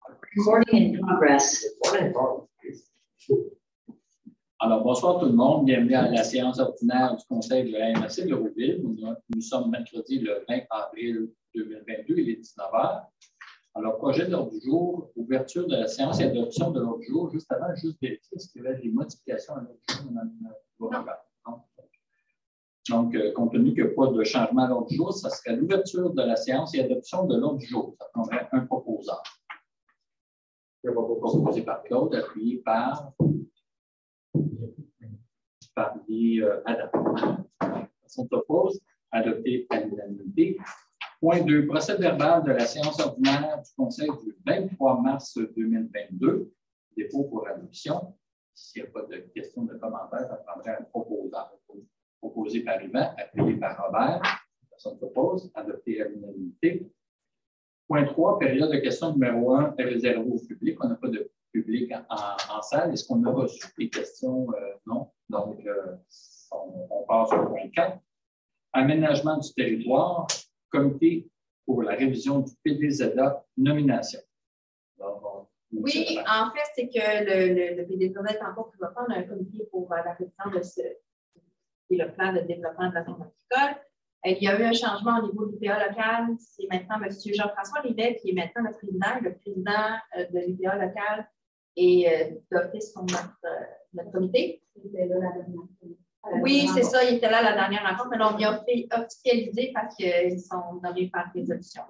Recording in progress. Alors, bonsoir tout le monde. Bienvenue à la séance ordinaire du Conseil de la MRC de Rouville. Nous sommes mercredi le 20 avril 2022, il est 19h. Alors, projet de l'ordre du jour, ouverture de la séance et adoption de l'ordre du jour. Juste avant, juste vérifier s'il y avait des modifications à l'ordre du jour. Donc, compte tenu qu'il n'y a pas de changement à l'ordre du jour, ça serait l'ouverture de la séance et adoption de l'ordre du jour. Ça prendrait un proposeur. Proposé par Claude, appuyé par Adam. Personne s'oppose, adopté à l'unanimité. Point 2, procès verbal de la séance ordinaire du Conseil du 23 mars 2022. Dépôt pour adoption. S'il n'y a pas de questions, de commentaires, ça prendrait un proposeur. Proposé par Yvan, appuyé par Robert. Personne s'oppose, adopté à l'unanimité. Point 3, période de questions numéro 1 est réservée au public. On n'a pas de public en salle. Est-ce qu'on a reçu des questions? Non. Donc, on passe au point 4. Aménagement du territoire, comité pour la révision du PDZA, nomination. Donc, oui, en fait, c'est que le PDZA est en cours présentement. On a un comité pour la révision de ce qui est le plan de développement de la zone agricole. Il y a eu un changement au niveau de l'UPA local. C'est maintenant M. Jean-François Rivet qui est maintenant le président. Le président de l'UPA local est d'office sur notre comité. Oui, c'est ça. Il était là la dernière rencontre, mais on vient officialiser parce qu'ils sont nommés par résolution.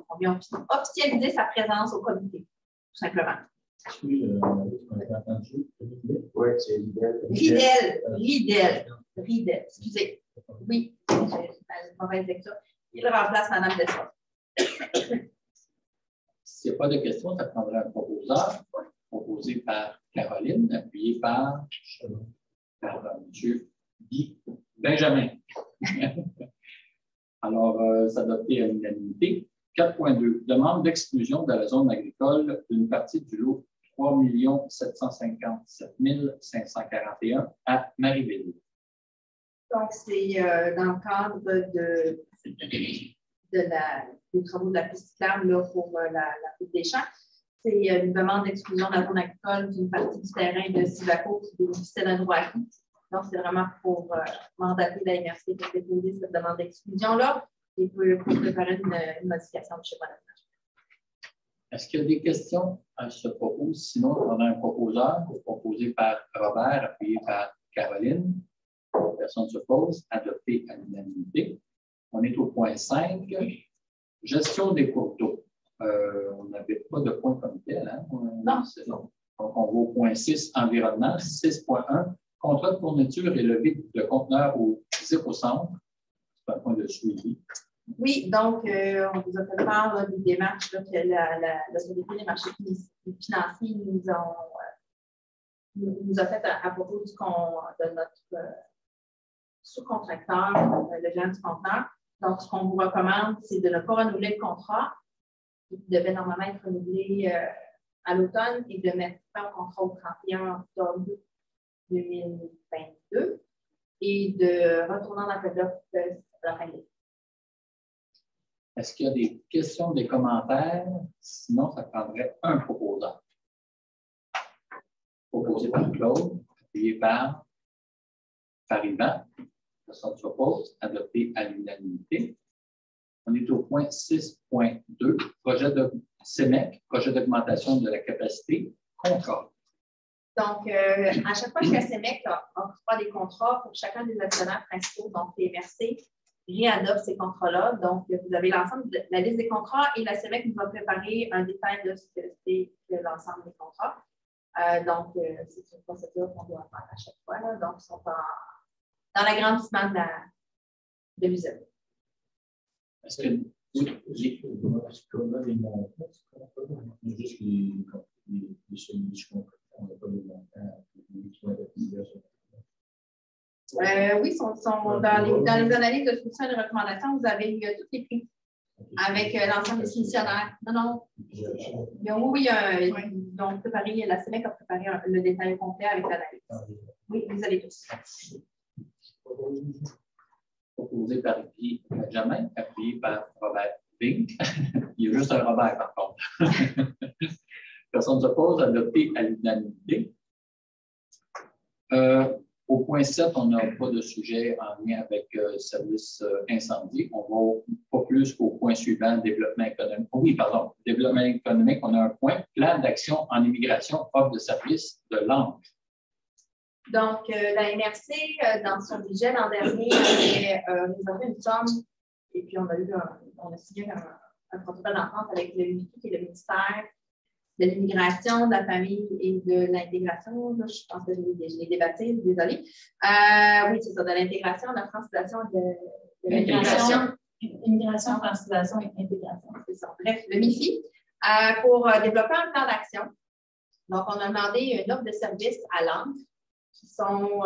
On vient officialiser sa présence au comité, tout simplement. Oui, c'est Ridel, excusez. Oui, j'ai une mauvaise lecture. Il remplace Mme Dessau. S'il n'y a pas de questions, ça prendrait un proposeur, proposé par Caroline, appuyé par M. Benjamin. Alors, s'adopter à l'unanimité. 4.2. Demande d'exclusion de la zone agricole d'une partie du lot 3 757 541 à Marieville. Donc, c'est dans le cadre des travaux de la piste cyclable pour la route des champs. C'est une demande d'exclusion de la zone agricole d'une partie du terrain de Sivaco qui bénéficiait d'un droit acquis. Donc, c'est vraiment pour mandater la MRC pour déposer cette demande d'exclusion-là et pour préparer une modification de schéma d'aménagement. Est-ce qu'il y a des questions à ce propos? Sinon, on a un proposeur proposé par Robert, appuyé par Caroline. Personne ne s'oppose, adopté à l'unanimité. On est au point 5, gestion des cours d'eau. On n'avait pas de point comme tel. Hein? Non. Donc, on va au point 6, environnement. 6.1, contrat de fourniture et levée de conteneurs au ZIP au centre. C'est un point de suivi. Oui, donc, on vous a fait part des démarches là, que la Société des marchés financiers nous a fait à propos de notre sous-contracteur, le gérant du conteneur. Donc, ce qu'on vous recommande, c'est de ne pas renouveler le contrat qui devait normalement être renouvelé à l'automne et de mettre fin au contrat au 31 octobre 2022 et de retourner en appel d'offres de la fin de l'année. Est-ce qu'il y a des questions, des commentaires? Sinon, ça prendrait un proposeur. Proposé par Claude, appuyé par Yvan. Personne ne s'oppose, adopté à l'unanimité. On est au point 6.2, projet de CEMEC, projet d'augmentation de la capacité, contrat. Donc, à chaque fois que la CEMEC octroie des contrats pour chacun des actionnaires principaux, donc les MRC, réadopte ces contrats-là. Donc, vous avez l'ensemble de la liste des contrats et la CEMEC nous a préparé un détail de ce que c'est l'ensemble des contrats. Donc, c'est une procédure qu'on doit faire à chaque fois. Là. Donc, ils sont dans l'agrandissement de l'usine. Est-ce que Est-ce qu'on a des montants? Juste les solutions. On n'a pas de montants. Oui, dans les analyses de soutien et de recommandation, vous avez tous les prix avec l'ensemble des soumissionnaires. Non. Oui, donc la CEMEC a préparé le détail complet avec l'analyse. Oui, vous avez tous. Proposé par Guy Benjamin, appuyé par Robert Bing. Il y a juste un Robert, par contre. Personne ne s'oppose, adopté à l'unanimité. Au point 7, on n'a pas de sujet en lien avec service incendie. On va pas plus qu'au point suivant, développement économique. Oui, pardon, développement économique, on a un point, plan d'action en immigration, offre de service de langue. Donc, la MRC, dans son budget l'an dernier, avait réservé une somme, et puis on a signé un protocole d'entente avec le MIFI, qui est le ministère de l'Immigration, de la Famille et de l'Intégration. Je pense que je l'ai débattu, désolée. Oui, c'est ça, de l'intégration, de la francisation de l'intégration. Immigration, francisation et intégration, c'est ça. Bref, le MIFI, pour développer un plan d'action. Donc, on a demandé une offre de service à l'ANC, qui sont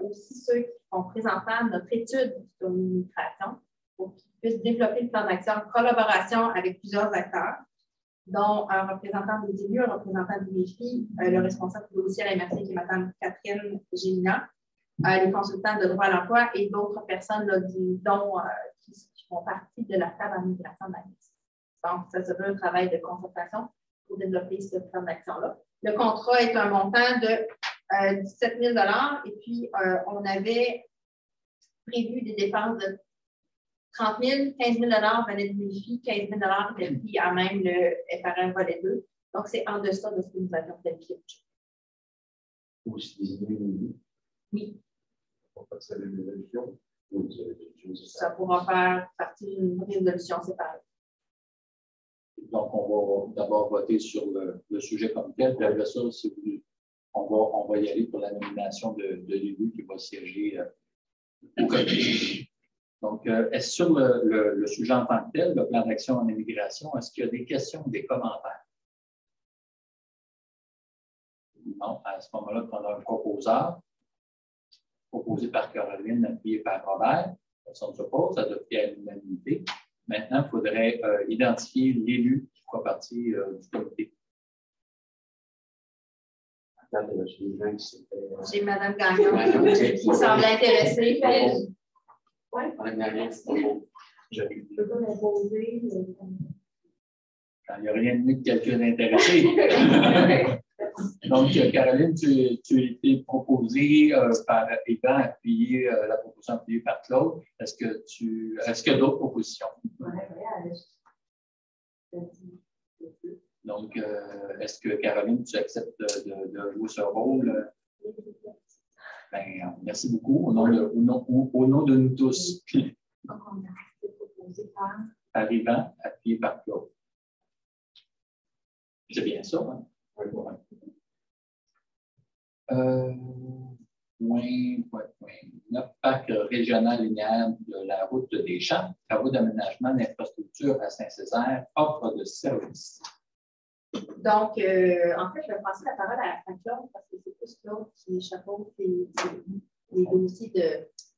aussi ceux qui font présentement notre étude sur l'immigration, pour qu'ils puissent développer le plan d'action en collaboration avec plusieurs acteurs, dont un représentant des élus, un représentant du MIFI, le responsable du dossier à la MRC, qui est Mme Catherine Gémina, les consultants de droit à l'emploi et d'autres personnes là, qui font partie de la table en migration de la MRC. Donc, ça sera un travail de concertation pour développer ce plan d'action-là. Le contrat est un montant de 17 000 $ et puis on avait prévu des dépenses de 30 000, 15 000 $ venait du MIFI, 15 000 $ était pris à même le FRR volet 2. Donc, c'est en deçà de ce que nous avions planifié. Oui. Ça pourra faire partie d'une résolution séparée. Donc, on va d'abord voter sur le sujet comme tel, puis après ça, on va y aller pour la nomination de l'élu qui va siéger au comité. Donc, est-ce sur le sujet en tant que tel, le plan d'action en immigration, est-ce qu'il y a des questions ou des commentaires? Non, à ce moment-là, on a un proposeur, proposé par Caroline, appuyé par Robert. Personne ne s'oppose, adopté à l'unanimité. Maintenant, il faudrait identifier l'élu qui fera partie du comité. J'ai Mme Gagnon qui semble intéressée. Oui. Je peux pas m'imposer. Quand il n'y a rien de mieux que quelqu'un d'intéressé. Donc, Caroline, tu as été proposée par Yvan, appuyée, la proposition appuyée par Claude. Est-ce qu'il y a d'autres propositions? Donc, est-ce que Caroline, tu acceptes de jouer ce rôle? Ben, merci beaucoup. Au nom de nous tous. Par Yvan, appuyé par Claude. C'est bien ça, hein? Le parc régional linéaire de la route des Champs, travaux d'aménagement d'infrastructure à Saint-Césaire, offre de services. Donc, en fait, je vais passer la parole à Claude parce que c'est plus Claude qui chapeaute les dossiers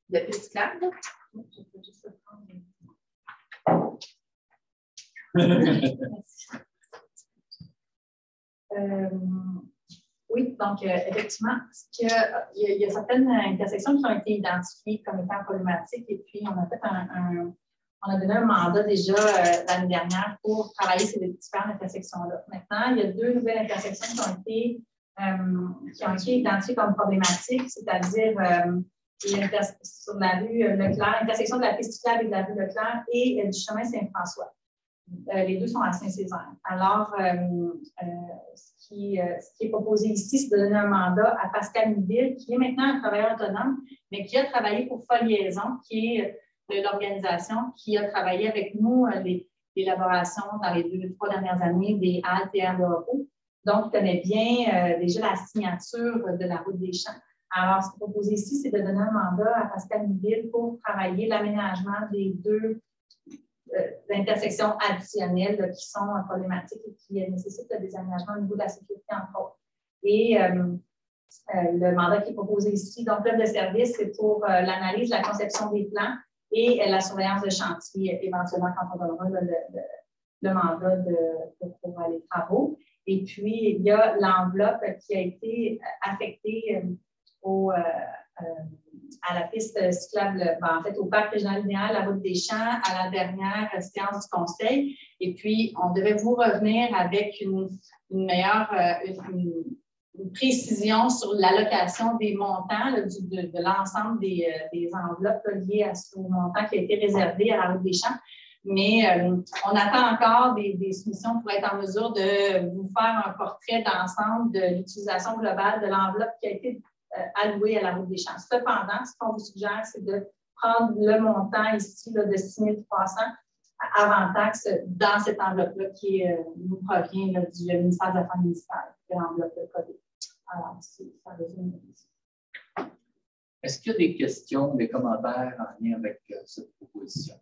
de piste cyclable. Je peux juste le prendre. Oui, donc effectivement, il y a certaines intersections qui ont été identifiées comme étant problématiques et puis on a fait on a donné un mandat déjà l'année dernière pour travailler ces différentes intersections-là. Maintenant, il y a 2 nouvelles intersections qui ont été identifiées comme problématiques, c'est-à-dire sur la rue Leclerc, l'intersection de la piste cyclable et de la rue Leclerc et du chemin Saint-François. Les 2 sont à Saint-Césaire. Alors, ce qui est proposé ici, c'est de donner un mandat à Pascal Miville, qui est maintenant un travailleur autonome, mais qui a travaillé pour Foliaison, qui est l'organisation qui a travaillé avec nous l'élaboration dans les 3 dernières années des haltes et aires de repos. Donc, il connaît bien déjà la signature de la route des Champs. Alors, ce qui est proposé ici, c'est de donner un mandat à Pascal Miville pour travailler l'aménagement des 2 intersections additionnelles qui sont problématiques et qui nécessitent des aménagements au niveau de la sécurité entre autres. Et le mandat qui est proposé ici, donc l'œuvre de service, c'est pour l'analyse, la conception des plans et la surveillance de chantier, éventuellement quand on donnera le mandat pour les travaux. Et puis, il y a l'enveloppe qui a été affectée à la piste cyclable, en fait, au parc régional linéaire, la route des Champs, à la dernière séance du Conseil. Et puis, on devait vous revenir avec une meilleure une précision sur l'allocation des montants là, de l'ensemble des enveloppes liées au montant qui a été réservé à la Route des Champs. Mais on attend encore des soumissions pour être en mesure de vous faire un portrait d'ensemble de l'utilisation globale de l'enveloppe qui a été allouée à la Route des Champs. Cependant, ce qu'on vous suggère, c'est de prendre le montant ici là, de 6 300 avant taxe dans cette enveloppe-là qui nous provient là, du ministère de l'Affaires municipales, qui est l'enveloppe de COVID. Alors, ça résume. Est-ce qu'il y a des questions, des commentaires en lien avec cette proposition?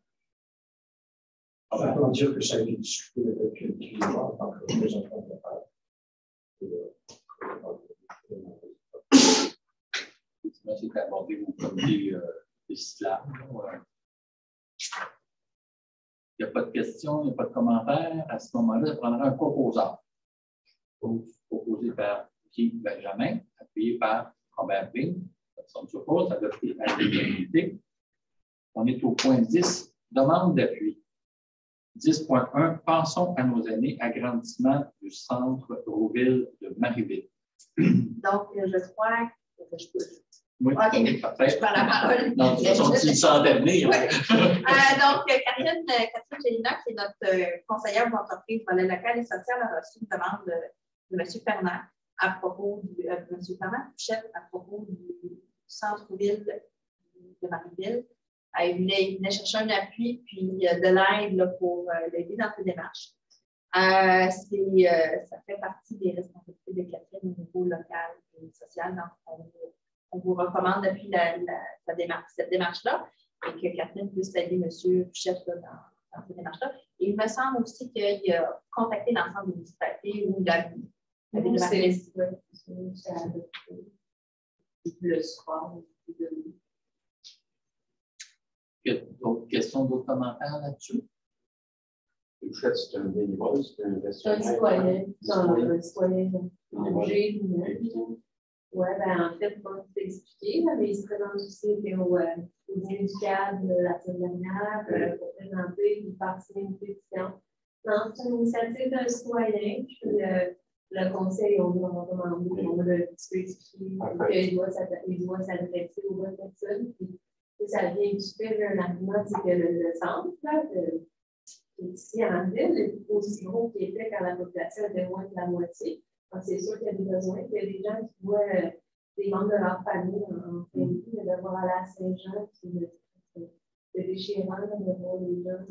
On peut dire que ça a été discuté avec le climat en tant que représentant de la C'est abordé au comité des CISLAM. Il n'y a pas de questions, il n'y a pas de commentaires. À ce moment-là, ça prendra un proposeur. Proposé par Guy Benjamin, appuyé par Robert Bing. Personne ne s'oppose, adopté à l'unanimité. On est au point 10, demande d'appui. 10.1, pensons à nos aînés, agrandissement du centre Rouville de Marieville. Donc, je crois que je peux. Oui, OK, parfait. je prends la parole. Non, de toute façon, tu le sentais venir. Donc, Catherine Gélina, qui est notre conseillère d'entreprise volet local et social, a reçu une demande de M. Fernand à propos du M. Fernand Pouchette à propos du centre-ville de Marieville. Il venait chercher un appui puis de l'aide pour l'aider dans ses démarches. Ça fait partie des responsabilités de Catherine au niveau local et social. Donc, on vous recommande depuis cette démarche-là et que Catherine puisse aider M. Pouchette dans cette démarche-là. Et il me semble aussi qu'il a contacté l'ensemble des municipalités où il a vu. Le soir. D'autres questions, d'autres commentaires là-dessus? Pouchette, c'est un bénévole, c'est un C'est un citoyen. C'est un citoyen obligé. Oui, en fait, comme tu t'ai expliqué, mais il se présente aussi au dîner du cadre la semaine dernière pour présenter une partie d'une pétition. Non, c'est une initiative d'un citoyen. Puis le conseil, on va demander, on va expliquer qu'il doit s'adresser aux bonnes personnes. Puis, ça vient du fait d'un argument, c'est que le centre, là, qui est ici à Marieville, est aussi gros qu'il était quand la population était moins de la moitié. Donc, c'est sûr qu'il y a des besoins. Il y a des gens qui voient des membres de leur famille en pays, de devoir aller à Saint-Jean, puis c'est déchirant de voir les gens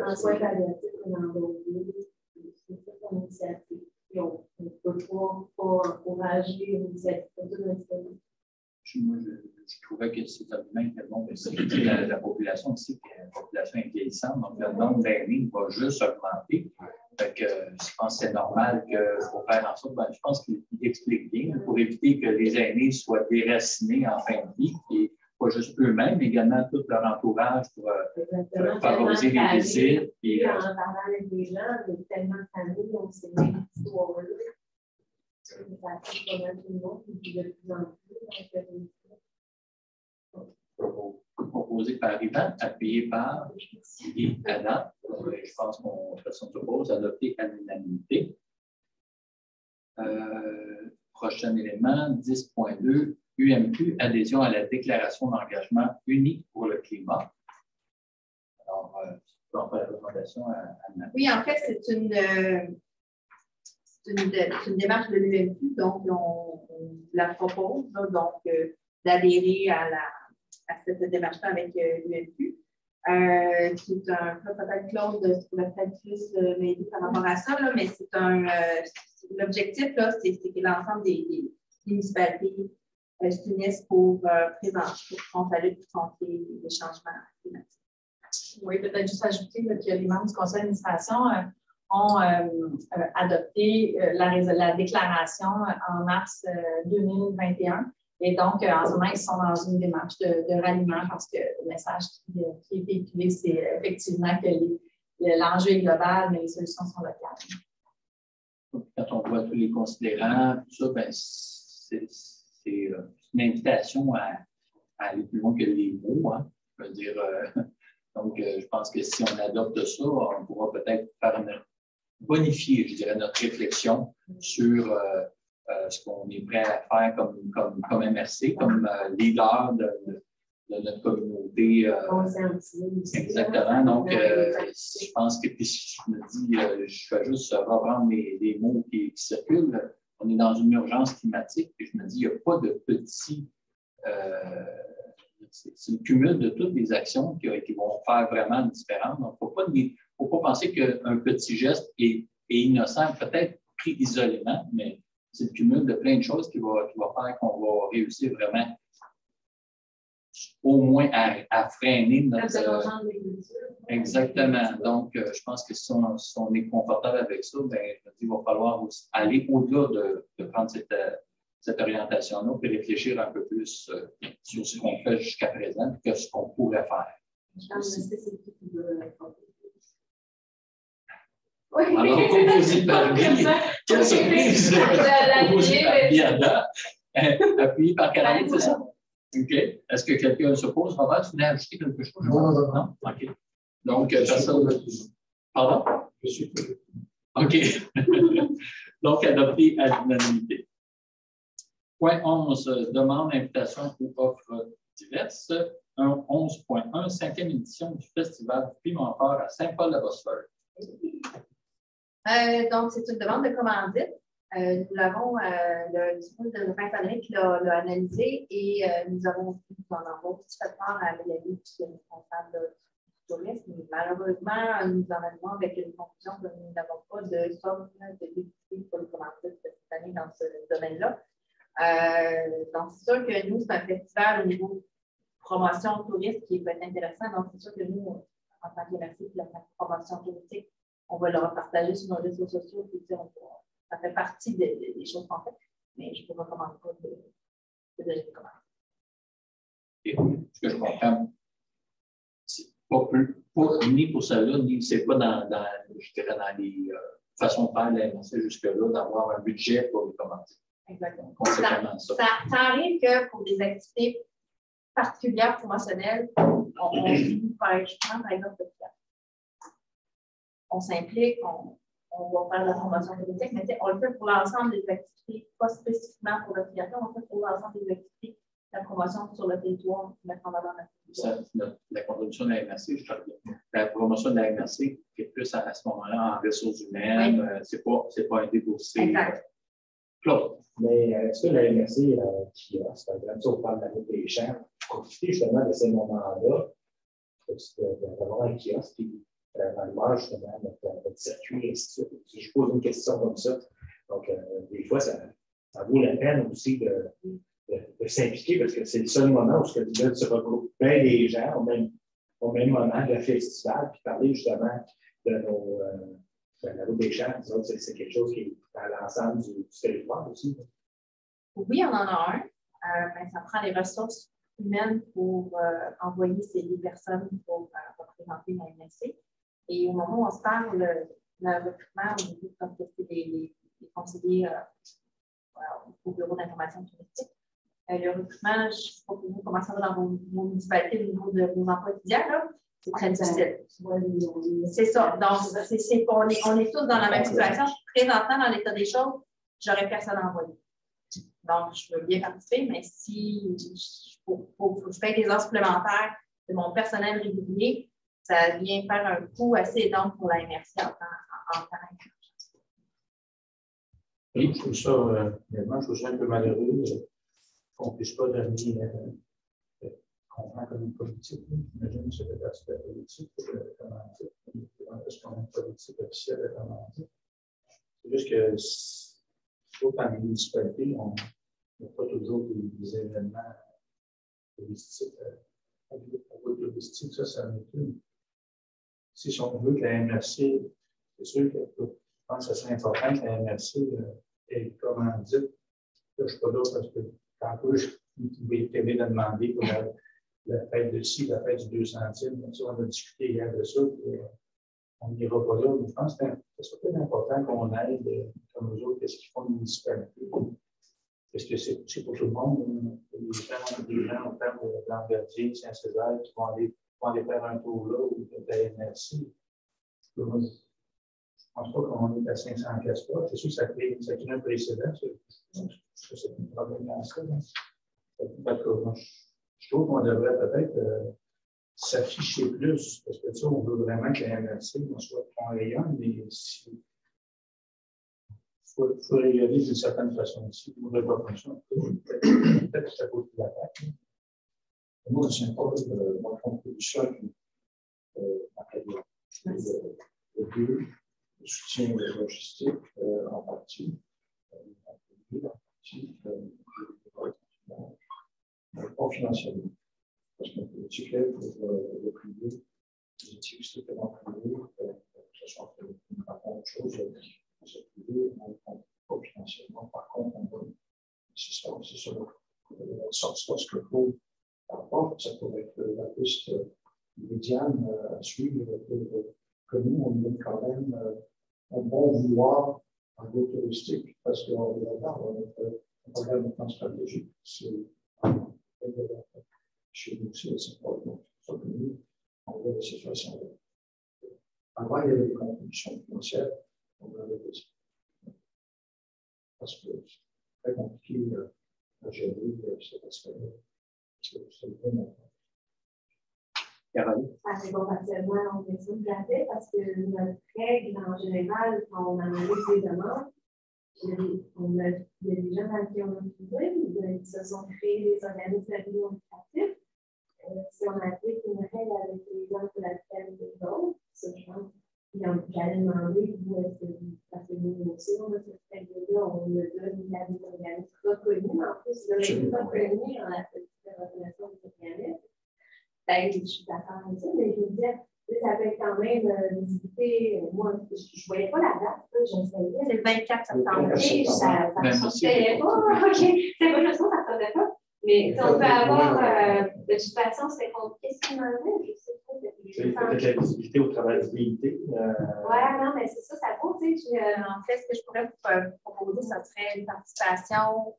en soins palliatifs dans d'autres villes. C'est ça son initiative. Et on ne peut pas encourager une initiative de l'initiative. Je trouvais que cet argument était bon, parce que la population aussi, la population est vieillissante, donc le nombre d'aînés va juste augmenter. Donc, je pense que c'est normal qu'il faut faire en sorte, je pense qu'il explique bien, pour éviter que les aînés soient déracinés en fin de vie, et pas juste eux-mêmes, mais également tout leur entourage pour favoriser les visites. Et en parlant avec des gens, il y a tellement de familles, on sait même l'histoire-là. Ça fait pas mal tout le monde, et de plus en plus. Proposé par Yvan, appuyé par Guy Adam. Je pense qu'on se propose adopter à l'unanimité. Prochain élément, 10.2, UMQ, adhésion à la déclaration d'engagement unique pour le climat. Alors, tu peux en faire la présentation à Anna. Oui, en fait, c'est une démarche de l'UMQ, donc on la propose, là, donc d'adhérer à cette démarche-là avec l'UMQ, qui est un peu peut-être Claude peut-être plus m'aider par rapport à ça, là, mais c'est l'objectif, là, c'est que l'ensemble des municipalités s'unissent pour contre la lutte contre les changements climatiques. Oui, peut-être juste ajouter que les membres du conseil d'administration ont adopté la déclaration en mars 2021. Et donc, en ce moment, ils sont dans une démarche de ralliement parce que le message qui est véhiculé, c'est effectivement que l'enjeu est global, mais les solutions sont locales. Quand on voit tous les considérants, tout ça, ben, c'est une invitation à aller plus loin que les mots. Hein. Je veux dire, Donc, je pense que si on adopte ça, on pourra peut-être bonifier, je dirais, notre réflexion sur ce qu'on est prêt à faire comme MRC, comme leader de notre communauté. Exactement. Donc, je pense que puis si je me dis, je vais juste reprendre les mots qui circulent. On est dans une urgence climatique, et je me dis, il n'y a pas de petit. C'est le cumul de toutes les actions qui vont faire vraiment une différence. Donc, il ne faut pas penser qu'un petit geste est innocent, peut-être pris isolément, mais c'est le cumul de plein de choses qui va faire qu'on va réussir vraiment au moins à freiner notre... Exactement. Donc, je pense que si on est confortable avec ça, bien, il va falloir aussi aller au-delà de prendre cette orientation-là et réfléchir un peu plus sur ce qu'on fait jusqu'à présent que ce qu'on pourrait faire. Alors, composé par Guy, quelle surprise! Composé par Biada, appuyé par Caroline, c'est ça? OK. Est-ce que quelqu'un s'oppose? Robert, tu voulais ajouter quelque chose? Non? OK. Donc, personne. Pardon? Je suis. OK. Donc, adopté à l'unanimité. Point 11, demande d'invitation ou offres diverses. 11.1, 5e édition du Festival du Piment Fort à Saint-Paul-la-Bosphore. Donc, c'est une demande de commandite. Nous l'avons, le diplôme de la pandémique l'a analysé et nous avons fait part à Mélanie, qui est responsable du tourisme. Malheureusement, nous en avons avec une conclusion que nous n'avons pas de somme de liquidité pour les commandites cette année dans ce domaine-là. Donc, c'est sûr que nous, c'est un festival au niveau promotion touristique qui peut être intéressant. Donc, c'est sûr que nous, en tant que MRC, la promotion touristique, on va le repartager sur nos réseaux sociaux. Puis, ça fait partie des choses qu'on fait, mais je ne vous recommande pas de donner des commandes. Et ce que je comprends, c'est pas ni pour celle-là, ni c'est pas dans les façons de faire la MRC jusque-là, d'avoir un budget pour les commandes. Exactement. Ça arrive que pour des activités particulières promotionnelles, on finit par exemple, on s'implique, on va faire de la formation politique, mais on le fait pour l'ensemble des activités, pas spécifiquement pour l'affiliation, on le fait pour l'ensemble des activités, la promotion sur le territoire, mettre en valeur la contribution de la MRC, je parle bien. La promotion de la MRC, qui est plus à ce moment-là en ressources humaines, oui. C'est pas un déboursé. Exact. Claude. Mais est-ce que la MRC kiosque, par exemple, si on parle de la route des champs, profiter justement de ces moments-là, d'avoir un kiosque qui allumage justement notre circuit, et ainsi de suite. Si je pose une question comme ça, donc des fois, ça vaut la peine aussi de s'impliquer parce que c'est le seul moment où se regroupent bien les gens au même moment de festival, puis parler justement de la route des champs. C'est quelque chose qui est dans l'ensemble du territoire aussi. Oui, on en a un. Mais ça prend les ressources humaines pour envoyer ces personnes pour représenter la MRC. Et au moment où on se parle, le recrutement au niveau comme c'est des conseillers au bureau d'information touristique, le recrutement, je ne sais pas pour vous comment ça va dans vos municipalités au niveau de vos emplois étudiants, c'est très difficile. C'est ça. Donc, on est tous dans la même situation. Présentement, dans l'état des choses, j'aurais personne à envoyer. Donc, je veux bien participer, mais si je paye des heures supplémentaires de mon personnel régulier, ça vient faire un coût assez énorme pour la MRC en temps. Je trouve ça un peu malheureux qu'on ne puisse pas donner qu'on prend comme une politique. J'imagine que c'est de l'aspect politique pour le commandite. Est-ce qu'on a une politique officielle de commandite? C'est juste que sauf dans les municipalités, on n'a pas toujours des événements touristiques. Touristique, ça n'est plus. Si on veut que la MRC, c'est sûr que je pense que ça serait important que la MRC ait commandite. Je ne suis pas là parce que tantôt, je vais t'aider de demander pour la fête de ci, la fête du 2 centimes. Donc, ça, on a discuté hier de ça. On n'ira pas là. Mais je pense que c'est peut-être important qu'on aide, comme nous autres, qu'est-ce qu'ils font les municipalités. Parce que c'est pour tout le monde. Il y a des gens au terme de Languedier, Saint-Césaire qui vont aller pour aller faire un tour là ou de la MRC. Je ne pense pas qu'on est à 500 pièces là. C'est sûr que ça crée un précédent. C'est un problème dans ça. Je trouve qu'on devrait peut-être s'afficher plus, parce que ça, on veut vraiment que la MRC soit en rayon, mais il faut rayonner d'une certaine façon aussi. On ne devrait pas comme ça. Peut-être que ça cause de l'attaque. Moi, je ne sais pas de ma contribution en carrière. Le soutien logistique en partie, pas financièrement. Parce qu'on peut étiqueter pour le privé, les éthiques strictement privées, que ce soit pour une autre chose, c'est privé, pas financièrement. Par contre, c'est ça, ce que faut par rapport, ça pourrait être la piste médiane à suivre, que nous, on donne quand même un bon vouloir en voie touristique, parce qu'on regarde notre plan stratégique. Chez nous aussi, c'est pas ça que nous, on voit la situation. Avant, il y avait des contributions financières, on avait des. Parce que c'est très compliqué à gérer cet aspect-là. Ça répond partiellement aux questions que j'avais parce que notre règle en général, quand on analyse les demandes, il y a des gens qui ont utilisé, qui se sont créés des organismes administratifs. Si on applique une règle avec les gens de la qualité des autres, ça, je pense. J'allais demander, parce que nous aussi, on a cette règle-là, on a donné des organismes reconnus, mais en plus, le reconnu en la reconnaissance des organismes. Je suis d'accord avec ça, mais je veux dire, ça peut être quand même visité. Moi, je ne voyais pas la date, j'essayais. C'est le 24 septembre. Oui, ça ne sortait pas. OK, c'est pas juste ça, ça ne sortait pas. Mais on peut avoir, de toute façon, c'est compliqué. Qu'est-ce qu'il y en a? Je sais pas. Peut-être la visibilité au travers du VIT. Oui, non, mais c'est ça, ça vaut. En fait, ce que je pourrais vous proposer, ce serait une participation,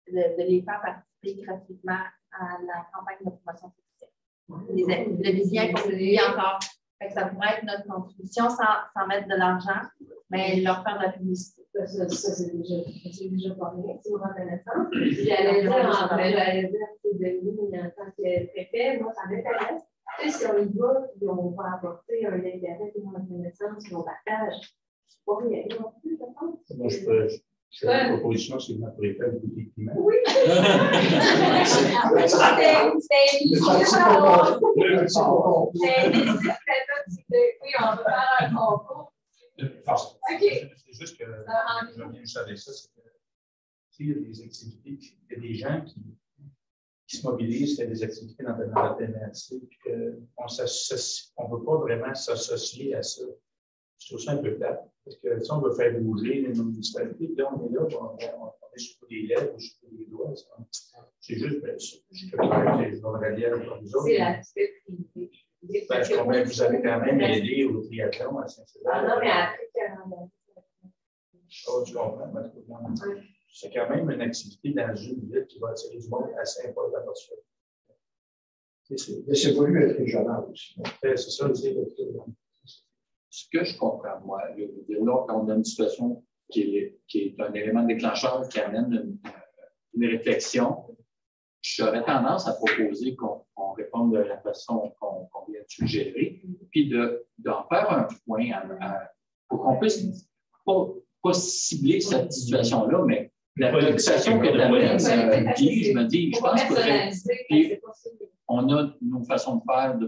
de les faire participer gratuitement à la campagne de promotion touristique. Le défi continue encore. Fait que ça pourrait être notre contribution sans mettre de l'argent, mais leur faire de la publicité. Ça, c'est déjà pas rien, c'est une reconnaissance. J'allais dire, c'est Denis en tant que préfet, moi, ça m'intéresse. Si on y va, puis on va apporter un intérêt, une reconnaissance, puis on partage, c'est pas rien non plus, je pense. Moi, je fais une proposition, c'est ma préfet de boutique humaine. Oui! Oui, on va faire un concours. C'est juste que je reviens juste avec ça, c'est que il y a des activités, il y a des gens qui se mobilisent, il y a des activités dans la TNRC, puis qu'on ne peut pas vraiment s'associer à ça. Je trouve ça un peu plate, parce que si on veut faire bouger les municipalités, là, on est là, on est sur des lèvres ou sur des doigts. C'est juste, je peux faire, je vais regarder avec les autres. C'est l'aspect privé. Je comprends que vous avez quand même aidé au triathlon à Saint-Césaire. Ah non, mais après, tu comprends, c'est quand même une activité dans une ville qui va attirer du monde assez important dans notre ville. Mais c'est voulu être régional aussi. C'est ça, Ce que je comprends, moi, je veux dire, là, quand on a une situation qui est un élément déclencheur qui amène une réflexion, j'aurais tendance à proposer qu'on réponde de la façon qu'on vient de suggérer, puis d'en faire un point pour qu'on puisse pas cibler cette situation-là, mais la préoccupation que tu amènes, puis je me dis, je pense que on a nos façons de faire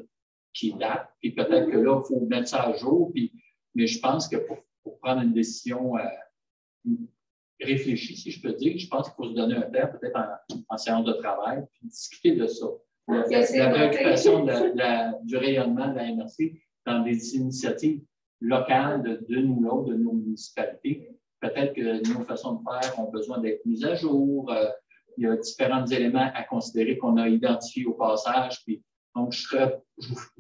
qui datent, puis peut-être que là, il faut mettre ça à jour, mais je pense que pour prendre une décision réfléchie, si je peux dire, je pense qu'il faut se donner un temps, peut-être en séance de travail, puis discuter de ça. La préoccupation du rayonnement de la MRC dans des initiatives locales d'une ou l'autre de nos municipalités. Peut-être que nos façons de faire ont besoin d'être mises à jour. Il y a différents éléments à considérer qu'on a identifiés au passage. Puis, donc, je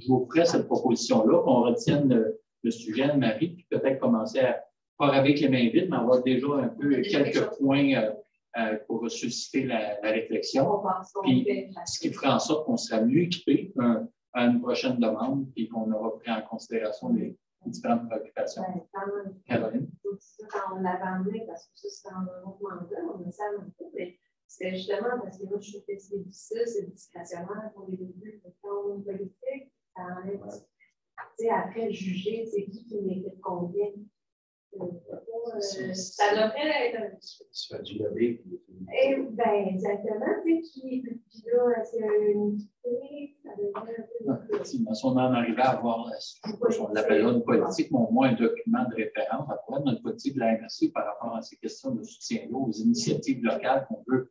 vous ferai cette proposition-là, qu'on retienne le sujet de Marie, puis peut-être commencer à, pas avec les mains vides, mais avoir déjà un peu quelques points pour susciter la réflexion. Puis, ce qui ferait en sorte qu'on sera mieux équipé. à une prochaine demande et qu'on aura pris en considération les différentes préoccupations. Caroline? Quand on l'avait amené, parce que ça, c'était en un autre mandat, on a ça mandat, mais c'était justement parce que moi, je trouve que c'est difficile, c'est discrétionnaire pour les débuts de forme politique. Ça enlève, tu sais, après, juger, c'est qui mérite combien. Ça devrait être un petit peu. Ça fait du lobby. Eh bien, exactement. Tu sais, puis là, c'est une ça devrait un peu. Si on en arrivait à avoir, on l'appelle une politique, mais au moins un document de référence, après notre politique de la MRC par rapport à ces questions de soutien aux initiatives locales qu'on veut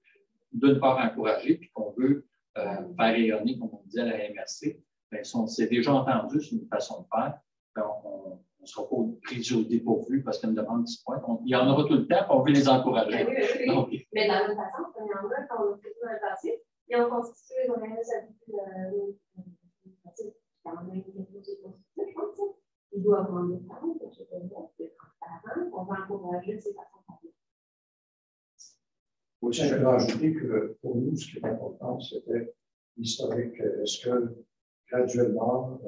d'une part encourager, puis qu'on veut faire rayonner, comme on disait, à la MRC. Bien, si on s'est déjà entendu sur une façon de faire, on ne sera pas pris au dépourvu parce qu'il y a une demande qui se pointe. Il y en aura tout le temps, puis on veut les encourager. Oui. Donc, mais dans notre façon, premièrement, quand on a fait dans le passé, ils ont constitué les organismes quand même quelque chose de constitué, je pense. Ils doivent en parler, c'est transparent, on va encourager ces façons de parler. Aussi, je vais rajouter que pour nous, ce qui est important, c'était l'historique. Est-ce que graduellement,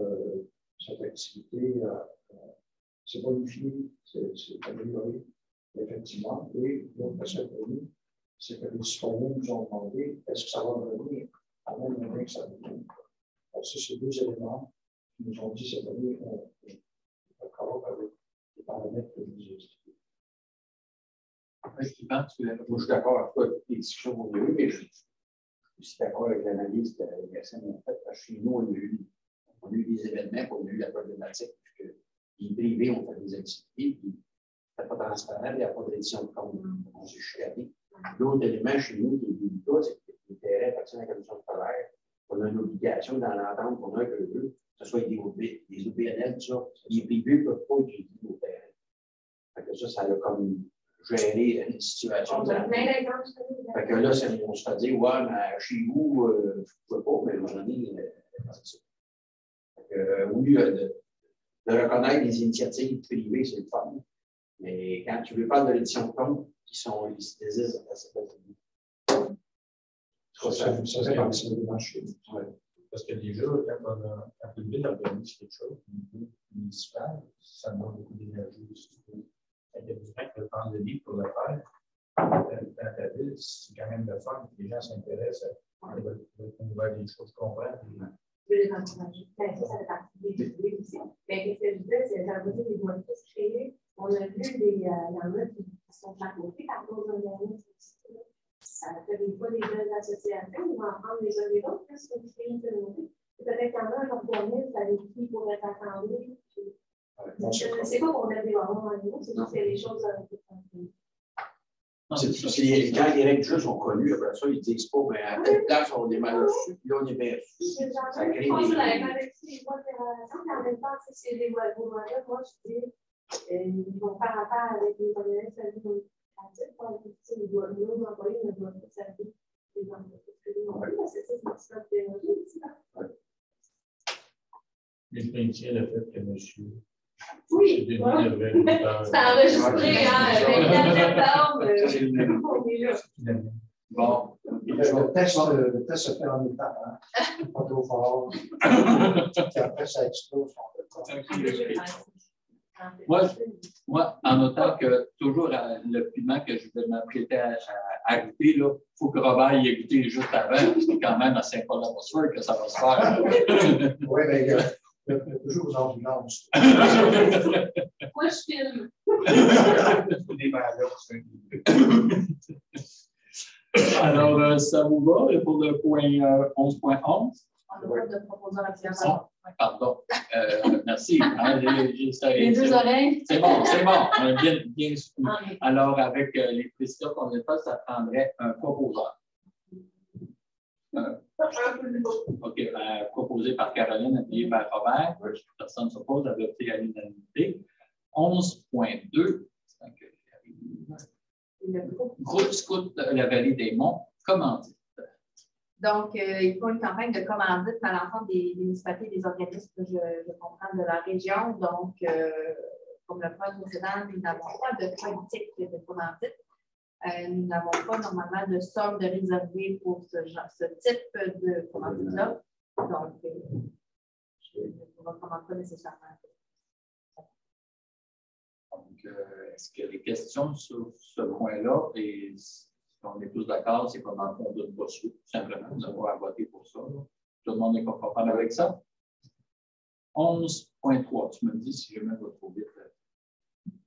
cette activité s'est bonifiée, s'est améliorée, effectivement. Et l'autre aspect pour nous, c'est que les citoyens nous ont demandé est-ce que ça va revenir à même moment que ça revient. Donc, c'est ces deux éléments qui nous ont dit cette année, on est d'accord avec les paramètres que nous expliquons. Moi, je suis d'accord avec toi avec les discussions qu'on a eues, mais je suis aussi d'accord avec l'analyse que Yassine a faite. Parce que chez nous, on a eu des événements, on a eu la problématique que les privés ont fait des activités, puis c'était pas transparent, il n'y a pas d'édition de compte. On s'est chicané. L'autre élément chez nous qui est délicat, c'est que les terrains appartiennent à la commission scolaire. On a une obligation dans l'entente qu'on a avec eux, que ce soit des OBNL, tout ça. Les privés ne peuvent pas utiliser nos terrains. Ça a comme gérer une situation. Fait que là, on se fait dire, ouais, mais chez vous, je ne pouvais pas, mais j'en ai. Oui, de reconnaître les initiatives privées, c'est le fun. Mais quand tu veux faire de l'édition de compte, qui sont listés, ça peut être. Ça fait partie du marché. Parce que déjà, quand une ville organise quelque chose, une ville municipale, ça demande beaucoup d'énergie aussi. Il y a du temps qui peut prendre le livre pour le faire. Dans ta ville, c'est quand même le fun. Les gens s'intéressent à découvrir des choses, comprendre. Je vais les encourager. Ça fait partie des aussi. Mais qu'est-ce que je disais, c'est que les moyens de se créer. On a vu il y en a qui sont chapeautés par d'autres organismes. Ça fait des fois des jeunes associations, ils vont en prendre les uns des autres, plus qu'on crée une communauté. Peut-être qu'il y en a un organisme avec qui ils pourraient s'assembler. C'est pas qu'on a des moments en nous, c'est juste qu'il y a des choses à Quand les règles de jeu sont connues, après ça, ils disent pas, mais à telle place, on est mal reçu, puis là, on est bien reçu. Ça crée des. Je pense que la mal reçu les voies de relation, mais en même temps, c'est les voies de relation. Moi, je dis, ils vont faire affaire avec les organismes ils doivent nous envoyer une bonne service. Les entreprises, c'est ça, c'est un petit peu de technologie aussi. Je maintiens le fait que monsieur. Oui, c'est enregistré, hein, 24 septembre. On est là. Bon. Le test se fait en étapes, hein. Pas trop fort. Puis après, ça explose. Moi, en notant que toujours le piment que je vais m'apprêter à goûter, il faut que Robert y ait goûté juste avant, parce que quand même à Saint-Paul-la-Posture que ça va se faire. Oui, mais il y a toujours aux ambulances. Moi, je filme. Alors, ça vous va pour le point 11.11? On a pas de proposition. Pardon. Merci. Les deux oreilles. C'est bon. Bien soutenu. Alors, avec les précisions qu'on a fait, ça prendrait un proposeur. OK. Proposé par Caroline, appuyé par Robert. Personne ne s'oppose, adopté à l'unanimité. 11.2. Groupe Scout de la Vallée des Monts, commandite. Donc, il faut une campagne de commandite à l'ensemble des municipalités et des organismes que je comprends de la région. Donc, comme le point précédent, nous n'avons pas de politique de commandite. Nous n'avons pas normalement de somme de réservée pour ce type de commandite-là. Donc, je ne recommande pas nécessairement. Donc, est-ce qu'il y a des questions sur ce point-là? Et si on est tous d'accord, c'est comme on donne pas suite, tout simplement. Nous avons à voter pour ça. Là. Tout le monde est confortable avec ça? 11.3, tu me dis si je me vais trop vite.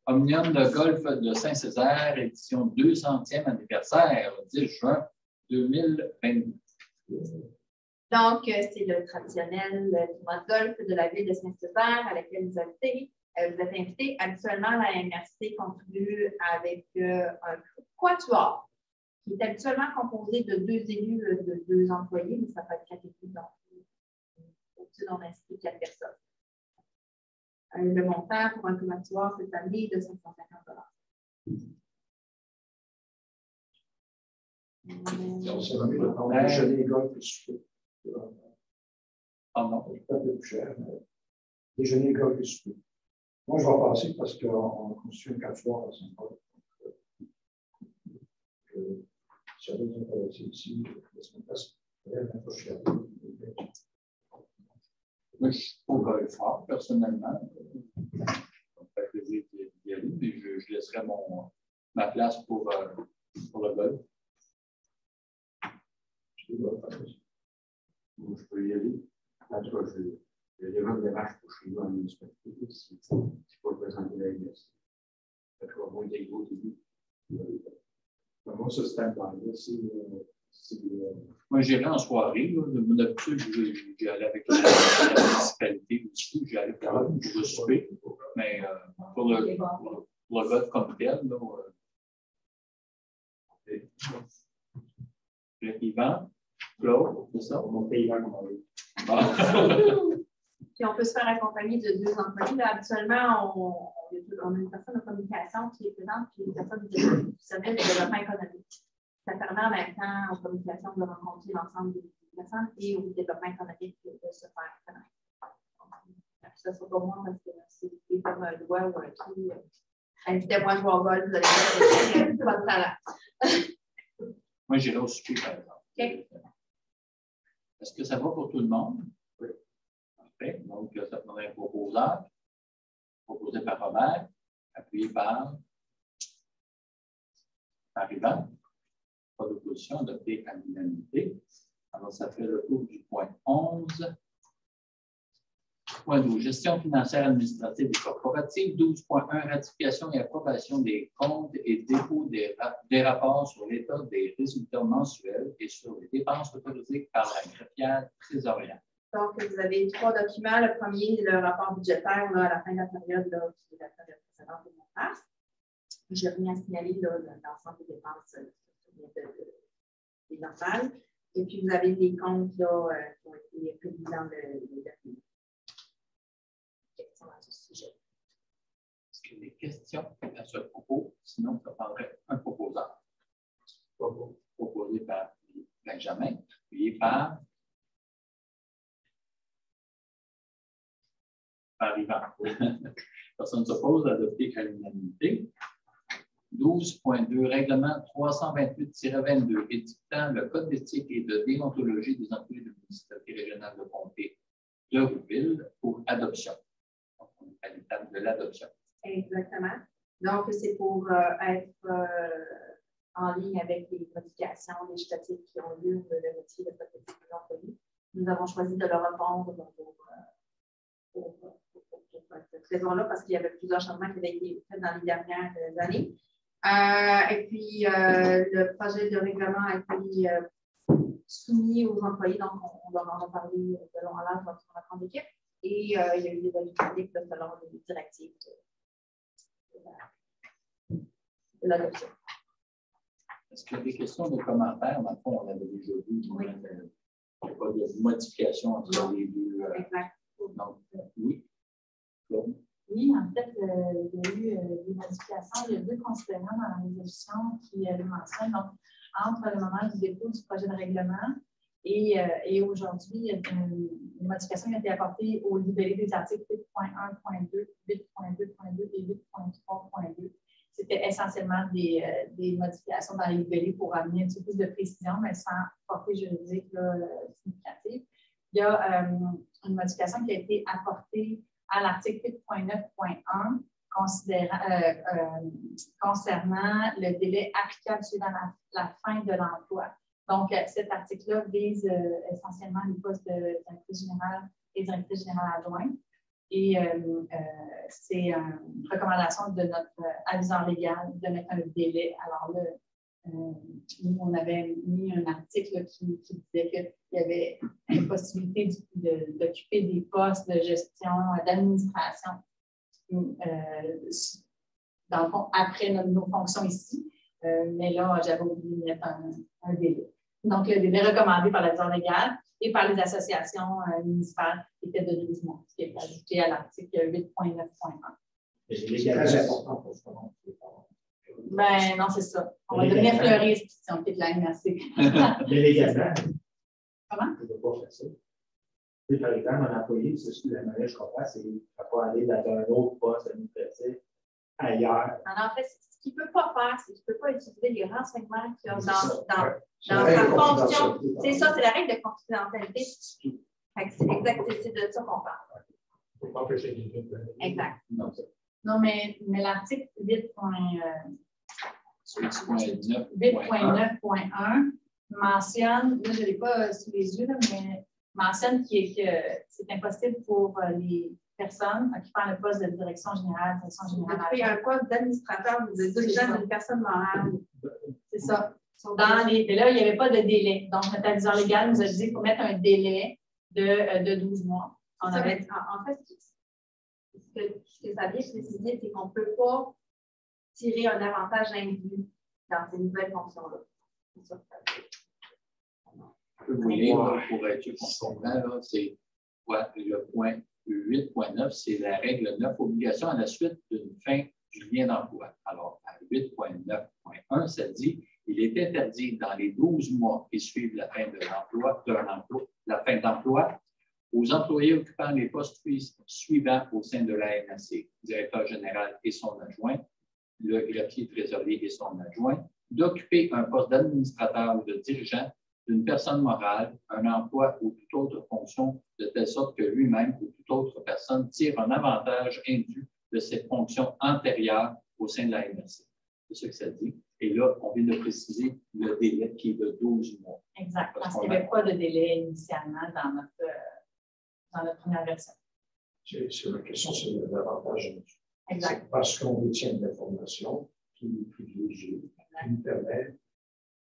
Omnium de golf de Saint-Césaire, édition 200e anniversaire, 10 juin 2022. Donc, c'est le traditionnel tournoi de golf de la ville de Saint-Césaire à laquelle vous êtes invités. Habituellement, la MRC contribue avec un quatuor qui est habituellement composé de 2 élus de 2 employés, mais ça peut être 4 élus. Donc, au-dessus, on inscrit 4 personnes. Le montant pour un quatuor cette année est de 550 On s'est remis le temps de déjeuner golf et souper. Ah non. C'est peut-être un peu plus cher, mais déjeuner golf et souper. Moi, je vais passer parce qu'on constitue un quatuor à Saint-Paul. Si on est intéressé ici, la semaine passée, vraiment pas cher. Moi, je suis pour le fort, personnellement. Ça me fait plaisir d'y aller, mais je laisserai ma place pour le golf. Je peux y aller. En tout cas, je développe des matchs pour chez nous en municipalité. C'est pour présenter la MS. Ça va moins d'ego au début. Moi, ce stand-by-là, Moi, j'irai en soirée. D'habitude, j'y allais avec la municipalité aussi. J'y allais pour le souper. Mais pour le golf comme tel, Yvan, Claude, c'est ça? mon pays va comme on veut. Puis on peut se faire accompagner de 2 employés. Là, habituellement, on a une personne de communication qui est présente, puis une personne du service de développement économique. Ça permet en même temps aux communications de rencontrer l'ensemble des personnes et au développement économique de se faire connaître. Ça sera pour moi parce que c'est comme un doigt ou un trou. Invitez-moi à jouer au golf, vous allez voir votre talent. Moi, j'irai au souper, par exemple. Okay. Est-ce que ça va pour tout le monde? Oui. Parfait. Donc, ça prendrait un proposeur, proposé par Robert, appuyé par Yvan. Pas d'opposition, adopté à l'unanimité. Alors, ça fait le tour du point 11. Point 12, gestion financière administrative et corporative. 12.1, ratification et approbation des comptes et dépôt des rapports sur l'état des résultats mensuels et sur les dépenses autorisées par la greffière trésorière. Donc, vous avez 3 documents. Le premier, le rapport budgétaire là, à la fin de la période qui est la période précédente de mon mars. J'ai rien à signaler l'ensemble des dépenses des normales. Et puis, vous avez des comptes là, qui ont été publiés dans le document. À ce sujet. Est-ce qu'il y a des questions à ce propos? Sinon, ça prendrait un proposeur. Proposé par Benjamin, puis par Yvan. Personne ne s'oppose, adopté à l'unanimité. 12.2, règlement 328-22, édictant le code d'éthique et de déontologie des employés de la municipalité régionale de comté de Rouville pour adoption. Donc, on est à l'étape de l'adoption. Exactement. Donc, c'est pour être en ligne avec les modifications législatives qui ont lieu de le métier de protection des employés. Nous avons choisi de le répondre pour cette raison-là, parce qu'il y avait plusieurs changements qui avaient été faits dans les dernières années. Et puis, le projet de règlement a été soumis aux employés, donc on leur en a parlé de long en large dans notre grande équipe. Et il y a eu des avis publics selon les directives de l'adoption. Est-ce qu'il y a des questions, des commentaires? Dans le fond, on avait déjà vu. Oui. Il n'y a pas de modification entre les deux. Exact. Donc, oui. Claude? Oui, en fait, il y a eu des modifications. Il y a 2 considérants dans la résolution qui le mentionnent. Donc, entre le moment du dépôt du projet de règlement et aujourd'hui, il y a une modification qui a été apportée au libellé des articles 8.1.2, 8.2.2 et 8.3.2. C'était essentiellement des modifications dans les libellés pour amener un petit peu plus de précision, mais sans portée juridique là, significative. Il y a une modification qui a été apportée à l'article 8.9.1 concernant le délai applicable suivant la fin de l'emploi. Donc, cet article-là vise essentiellement les postes de directrice générale et directrice générale adjointe. Et c'est une recommandation de notre aviseur légal de mettre un délai. Alors là, nous, on avait mis un article qui disait qu'il y avait une possibilité d'occuper des postes de gestion, d'administration, dans le fond, après nos fonctions ici. Mais là, j'avais oublié de mettre un délai. Donc, le délai recommandé par l'aviseur légal et par les associations municipales était de 12 mois, ce qui est ajouté à l'article 8.9.1. C'est très important pour ce moment. Ben non, c'est ça. On va devenir fleuriste si on quitte la merci. Mais légalement, Comment? on ne peut pas faire ça. Tu sais, par exemple, un employé, c'est ce que la manière je comprends, c'est qu'il ne va pas aller dans un autre poste administratif ailleurs. Alors, en fait, ce qu'il ne peut pas faire, c'est qu'il ne peut pas utiliser les renseignements qu'il y a C'est dans ça. sa Ouais. fonction. C'est ça, c'est la règle de confidentialité. Fait que c'est exact, c'est de ça qu'on parle. Il ne faut pas empêcher quelqu'un de faire. Exact. Non, mais l'article 8.9.1 mentionne, là, je ne l'ai pas sous les yeux, là, mais mentionne que c'est impossible pour les personnes occupant le poste de direction générale, Il y a un poste d'administrateur ou de dirigeant d'une personne morale. C'est ça. Mais là, il n'y avait pas de délai. Donc, notre aviseur légal nous a dit qu'il faut mettre un délai de 12 mois. En fait, ce que ça vient préciser, c'est qu'on ne peut pas tirer un avantage indu dans ces nouvelles fonctions-là. C'est ça que ça veut dire. Je peux vous lire pour être sûr qu'on comprend. Là, c'est le point 8.9, c'est la règle 9, obligation à la suite d'une fin du lien d'emploi. Alors, à 8.9.1, ça dit il est interdit dans les 12 mois qui suivent la fin de l'emploi, la fin d'emploi, aux employés occupant les postes suivants au sein de la NAC, directeur général et son adjoint, le greffier trésorier et son adjoint, d'occuper un poste d'administrateur ou de dirigeant d'une personne morale, un emploi ou toute autre fonction, de telle sorte que lui-même ou toute autre personne tire un avantage indu de ses fonctions antérieures au sein de la NRC. C'est ce que ça dit. Et là, on vient de préciser le délai qui est de 12 mois. Exact, parce qu'il n'y avait pas de délai initialement dans notre première version. C'est la question, c'est l'avantage. Exact. Parce qu'on détient de l'information qui est privilégiée, qui nous permet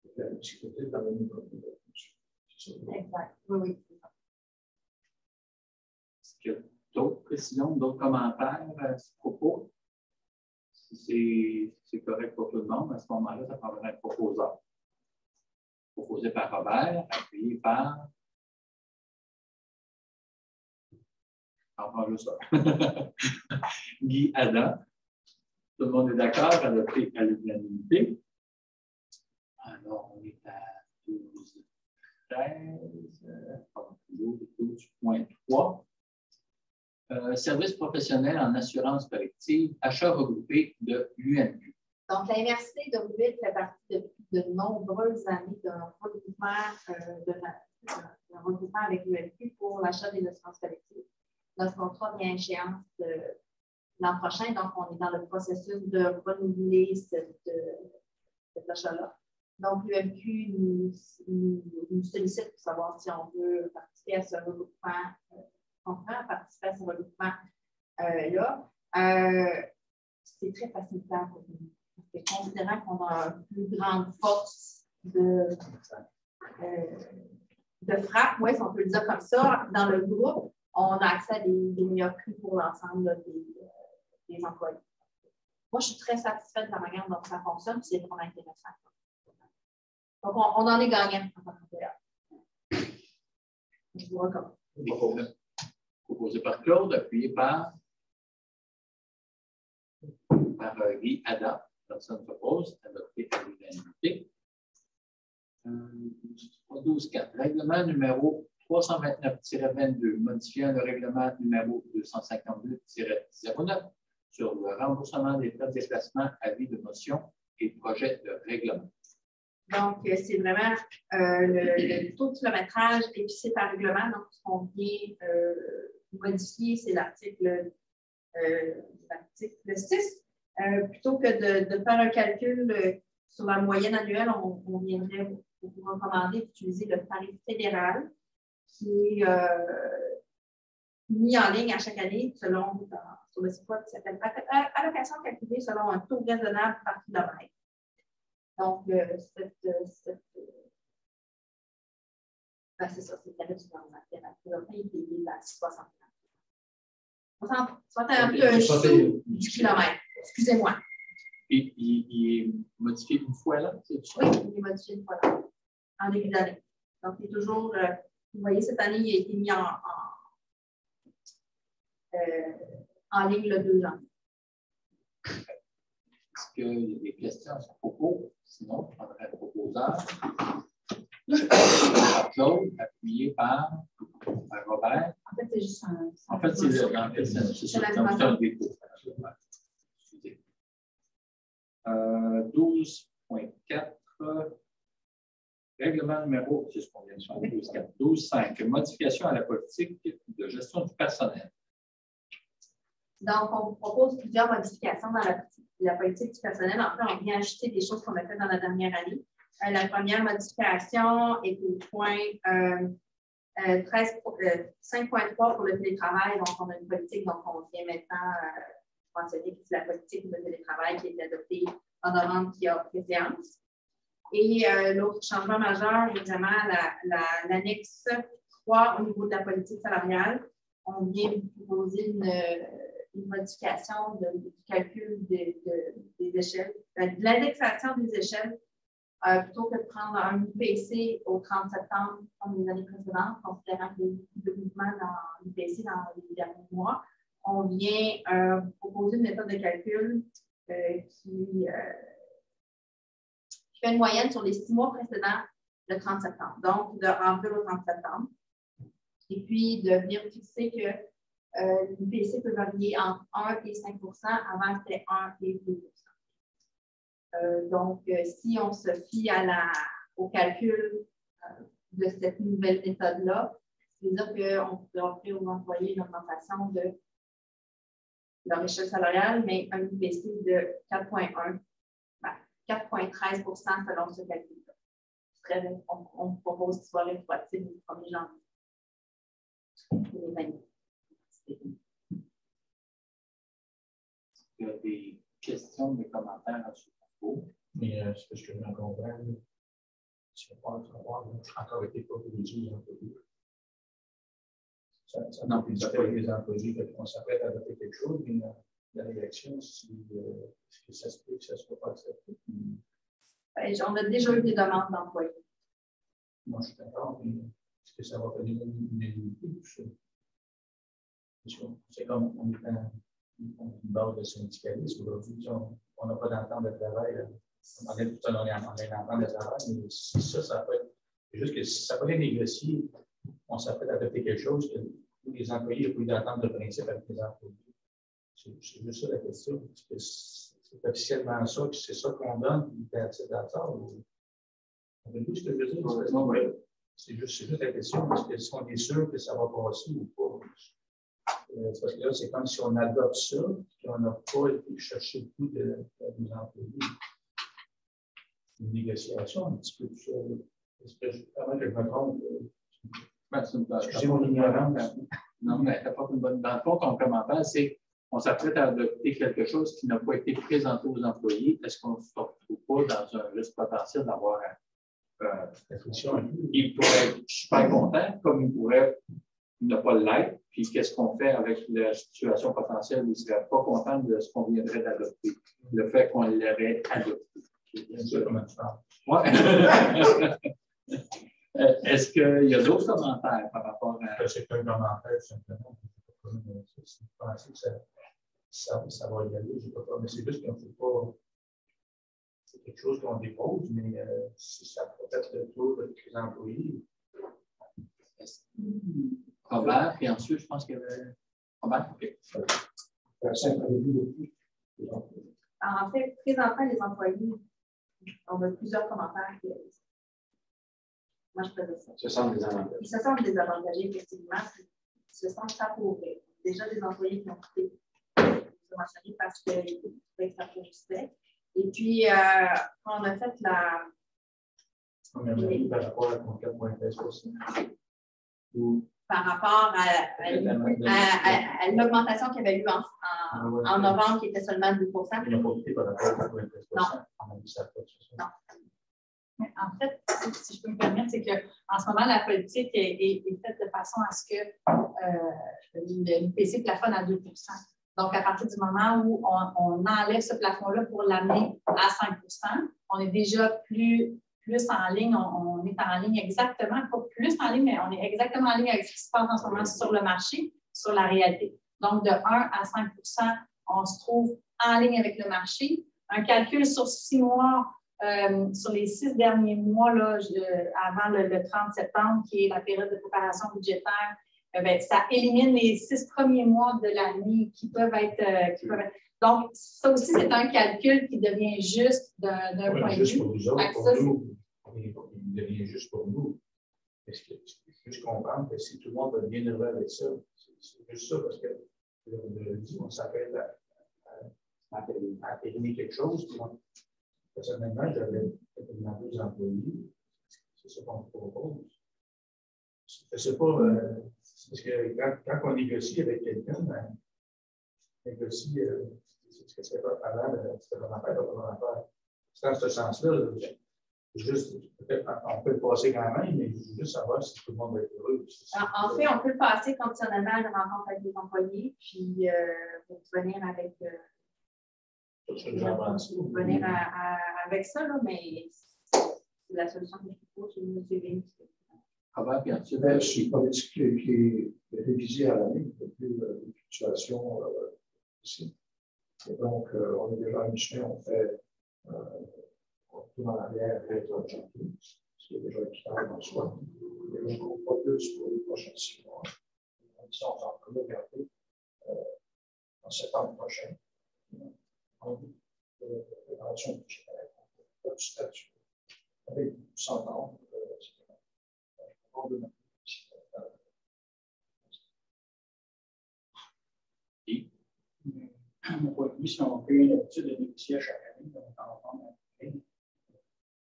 de faire une sécurité dans le niveau de la fonction. Exact. Oui. Est-ce qu'il y a d'autres précisions, d'autres commentaires à ce propos? Si c'est correct pour tout le monde, à ce moment-là, ça prendra un proposeur. Proposé par Robert, appuyé par. Enfin, juste ça. Guy Adam. Tout le monde est d'accord, adopté à l'unanimité. Alors, on est à 12.3. Service professionnel en assurance collective, achat regroupé de l'UNQ. Donc, la MRC de Rouville fait partie depuis de nombreuses années d'un regroupement, avec l'UNQ pour l'achat des assurances collectives. Notre contrat vient à échéance l'an prochain, donc on est dans le processus de renouveler cet achat-là. Donc, l'UNQ nous sollicite pour savoir si on veut participer à ce regroupement. Participer à ce regroupement-là. C'est très facilitant pour nous. Considérant qu'on a une plus grande force de frappe, oui, si on peut le dire comme ça, dans le groupe, on a accès à des meilleurs prix pour l'ensemble des employés. Moi, je suis très satisfaite de la manière dont ça fonctionne, c'est vraiment intéressant. Donc, on en est gagnant en tant qu'employeur. Je vous recommande. Proposé par Claude, appuyé par Guy Adam. Personne ne s'oppose, adopté à l'unanimité. 12.4. Règlement numéro 329-22, modifiant le règlement numéro 252-09 sur le remboursement des frais de déplacement, avis de motion et projet de règlement. Donc, c'est vraiment le taux de kilométrage et puis c'est par règlement. Donc, ce qu'on vient modifier, c'est l'article 6. Plutôt que de faire un calcul sur la moyenne annuelle, on viendrait vous recommander d'utiliser le tarif fédéral qui est mis en ligne à chaque année selon, sur le site web qui s'appelle allocation calculée selon un taux raisonnable par kilomètre. Donc, c'est ça, c'est le tarif du gouvernement fédéral. Il est payé à 60 sous du kilomètre. Excusez-moi. Et il est modifié une fois là? Oui, il est modifié une fois là, en début d'année. Donc, il est toujours, vous voyez, cette année, il a été mis en ligne le 2 janvier. Est-ce qu'il y a des questions à ce propos? Sinon, je prendrai le proposeur. Claude, appuyé par Robert. En fait, c'est juste un. En fait, c'est un défaut. 12.4, règlement numéro, c'est ce qu'on vient de faire, 12.5, modification à la politique de gestion du personnel. Donc, on vous propose plusieurs modifications dans la politique du personnel. En fait, on vient ajouter des choses qu'on a faites dans la dernière année. La première modification est au point 5.3 pour le télétravail. Donc, on a une politique, donc on vient maintenant mentionner que c'est la politique de télétravail qui est adoptée en novembre qui a préséance. Et l'autre changement majeur est vraiment l'annexe 3 au niveau de la politique salariale. On vient vous proposer une modification du calcul des échelles, de l'indexation des échelles, plutôt que de prendre un IPC au 30 septembre comme les années précédentes, considérant qu'il y a eu beaucoup de mouvements dans l'IPC dans les derniers mois. On vient proposer une méthode de calcul qui fait une moyenne sur les 6 mois précédents le 30 septembre. Donc, de avril au 30 septembre. Et puis, de venir fixer que l'IPC peut varier entre 1 et 5 %. Avant, c'était 1 et 2 %. Donc, si on se fie au calcul de cette nouvelle méthode-là, c'est-à-dire qu'on pourrait offrir aux employés une augmentation de leur échelle salariale, mais un IPC de 4,1, 4,13 % selon ce calcul-là. On propose qu'il soit rétroactif du 1er janvier. Il y a des questions, des commentaires à ce propos. Mais ce que je me comprends, c'est pas encore été proposé. Ça n'a plus pas les employés qu'on s'apprête à adopter quelque chose, mais la réaction, si ça se peut que ça ne soit pas accepté. On a déjà eu des demandes d'employés. Moi, je suis d'accord, mais est-ce que ça va donner une unité? C'est comme on est une base de syndicalisme. Aujourd'hui, on n'a pas d'entente de travail. On est tout en entente de travail, mais si ça peut être. C'est juste que si ça peut être négocié, on s'apprête à adopter quelque chose que les employés ont plus d'entente de principe avec les employés. C'est juste ça la question. Est-ce que c'est officiellement ça, que c'est ça qu'on donne, puis d'accord? Vous comprenez ce que je veux dire? Oui. C'est juste la question. Est-ce qu'on est sûr que ça va passer ou pas? Parce que là, c'est comme si on adopte ça, puis on n'a pas été chercher le coup des employés. Une négociation un petit peu tout ça. Est-ce que je me trompe? Excusez mon ignorance. Non, mais tu n'as pas une bonne. Dans le fond, ton commentaire, c'est qu'on s'apprête à adopter quelque chose qui n'a pas été présenté aux employés. Est-ce qu'on ne se retrouve pas dans un risque potentiel d'avoir il pourrait être super content, comme il pourrait ne pas l'être. Puis qu'est-ce qu'on fait avec la situation potentielle où il ne serait pas content de ce qu'on viendrait d'adopter, le fait qu'on l'aurait adopté. Ouais. Est-ce qu'il y a d'autres commentaires par rapport à. C'est un commentaire simplement. Je pense que ça va y aller. Mais c'est juste qu'on ne fait pas. C'est quelque chose qu'on dépose, mais si ça peut être le tour de les employés. Robert, puis ensuite, je pense qu'il y avait. Robert, OK. En fait, présentement, les employés On a plusieurs commentaires qui moi, je faisais ça. Ils se sentent désavantagés. Ils se sentent désavantagés, effectivement. Ils se sentent appauvris. Déjà des employés qui ont quitté parce qu'ils trouvaient que ça fournissait. Et puis, quand on a fait la. On a mis par rapport à ton 4,13%. Ou Par rapport à l'augmentation qu'il y avait eu en novembre, qui était seulement 2 il n'a pas quitté par rapport à 4,13%. Non. On a mis ça. Non. Mais en fait, si je peux me permettre, c'est qu'en ce moment, la politique est faite de façon à ce que l'UPC plafonne à 2 %. Donc, à partir du moment où on enlève ce plafond-là pour l'amener à 5 %, on est déjà plus en ligne. On est en ligne exactement, pas plus en ligne, mais on est exactement en ligne avec ce qui se passe en ce moment sur le marché, sur la réalité. Donc, de 1 à 5 %, on se trouve en ligne avec le marché. Un calcul sur 6 mois, sur les 6 derniers mois, là, avant le 30 septembre, qui est la période de préparation budgétaire, ça élimine les 6 premiers mois de l'année qui peuvent être. Donc, ça aussi, c'est un calcul qui devient juste d'un point de vue. Juste pour nous autres, pour nous, il devient juste pour nous. Parce que juste comprendre que si tout le monde va bien heureux avec ça, c'est juste ça, parce que on s'appelle à éliminer quelque chose. Personnellement, j'avais demandé aux employés, c'est ça qu'on propose. Je ne sais pas, parce que quand on négocie avec quelqu'un, on négocie ce que c'est pas avant, c'est vraiment pas faire. C'est dans ce sens-là, juste, peut-être, on peut le passer quand même, mais juste savoir si tout le monde va être heureux. En fait, on peut le passer conditionnellement à une rencontre avec les employés, puis pour venir avec. Venir avec ça, là, mais c'est la solution que je propose, c'est M. Vinci. C'est une politique qui est révisée à l'année depuis une situation ici. Et donc, on est déjà à mi-chemin, on fait tout en arrière après le janvier, ce qui est déjà équitable en soi. Et donc, on va plus pour les prochains 6 mois. On va encore regarder en septembre prochain. Préparation budgétaire, du statut, avec s'entendre. Mon point de vue, si on fait une habitude de négocier à chaque année, on va en prendre un peu.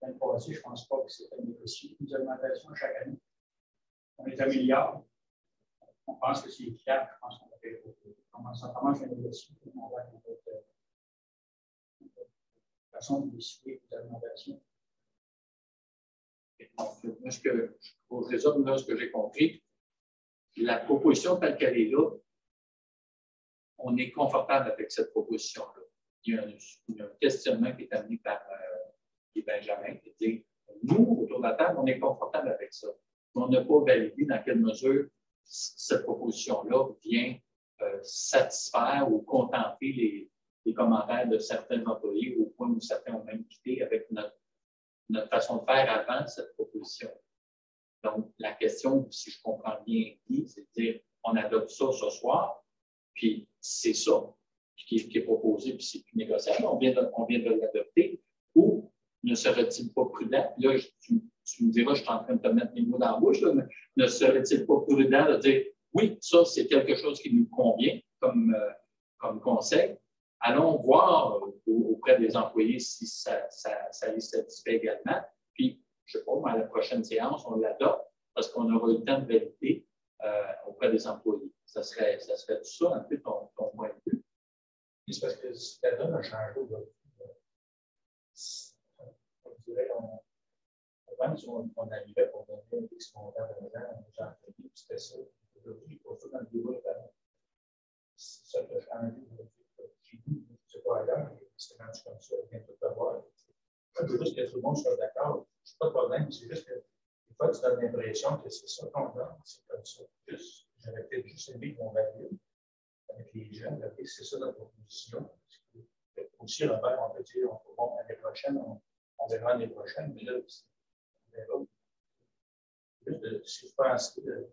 L'année passée, je ne pense pas que c'était négocié. Une augmentation à chaque année. On les améliore. On pense que c'est efficace. Je pense qu'on va faire on commence à négocier. On va avoir une façon de décider des augmentations. Moi, pour résumer là, ce que j'ai compris, la proposition telle qu'elle est là, on est confortable avec cette proposition-là. Il y a un questionnement qui est amené par Benjamin qui dit nous, autour de la table, on est confortable avec ça. On n'a pas validé dans quelle mesure cette proposition-là vient satisfaire ou contenter les commentaires de certains employés au point où certains ont même quitté avec notre façon de faire avant cette proposition. Donc, la question, si je comprends bien, c'est de dire on adopte ça ce soir, puis c'est ça qui est proposé, puis c'est plus négociable, on vient de l'adopter, ou ne serait-il pas prudent, là, tu me diras, je suis en train de te mettre les mots dans la bouche, là, mais ne serait-il pas prudent de dire oui, ça, c'est quelque chose qui nous convient comme conseil. Allons voir auprès des employés si ça les satisfait également. Puis, je ne sais pas, à la prochaine séance, on l'adopte parce qu'on aura eu le temps de valider auprès des employés. Ça serait tout ça, un peu ton point de vue. C'est parce que la donne a changé. On dirait on arrivait pour donner des secondaires de l'argent aux employés, c'était ça. Aujourd'hui, pour ça, dans le bureau, c'est ça qui a changé. C'est pas ailleurs, c'est rendu comme ça, vient tout avoir. Je veux juste que tout le monde soit d'accord. C'est pas de problème, c'est juste que des fois, tu donnes l'impression que c'est ça qu'on donne, c'est comme ça. J'aurais peut-être juste aimé qu'on valide avec les jeunes, c'est ça notre proposition. Aussi, Robert, on peut dire, bon, l'année prochaine, on verra l'année prochaine, mais là, on verra. Juste, si vous pensez que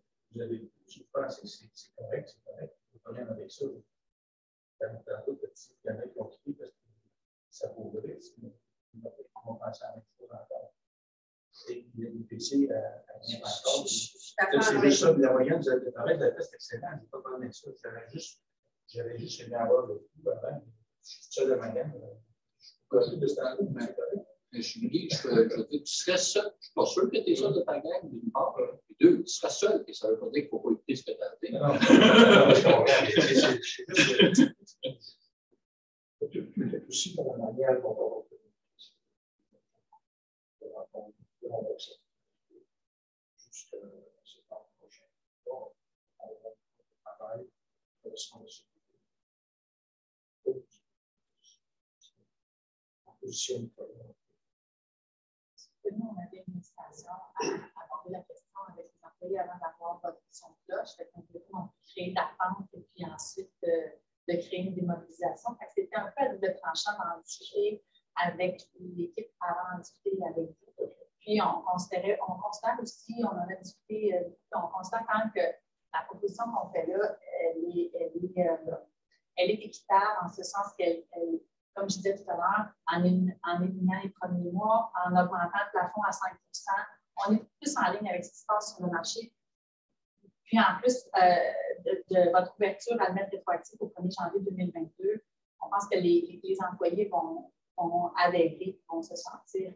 c'est correct, c'est correct. Le problème avec ça, il y en a qui ont quitté parce que ça pourrait. on pense à la même chose encore. Et l'IPC à rien encore. C'est juste ça, la moyenne de travail de la test, c'est excellent. Je n'ai pas parlé de ça. J'avais juste aimé avoir le coup avant. Je suis seul de manière. Je suis de ce temps-là, mais c'est correct. Je suis dit, tu serais seul. Je ne suis pas sûr que tu es seul de ta gang, d'une part. Et deux, tu serais seul, et ça ne veut pas dire qu'il ne faut pas écouter ce que tu as fait. Non, c'est aussi pour la manière dont on va juste c'est pas prochain. Bon, on travaille de position. Nous, on avait une hésitation à aborder la question avec les employés avant d'avoir votre son de cloche. On voulait créer d'attente et puis ensuite de créer une démobilisation. C'était un peu à double tranchant d'en discuter avec l'équipe avant d'en discuter avec vous. Puis on constate aussi, on en a discuté, on constate quand même que la proposition qu'on fait là, elle est équitable en ce sens qu'elle, comme je disais tout à l'heure, en éliminant les premiers mois, en augmentant le plafond à 5 %, on est plus en ligne avec ce qui se passe sur le marché. Puis en plus de votre ouverture à le mettre rétroactif au 1er janvier 2022, on pense que les employés vont adhérer, vont se sentir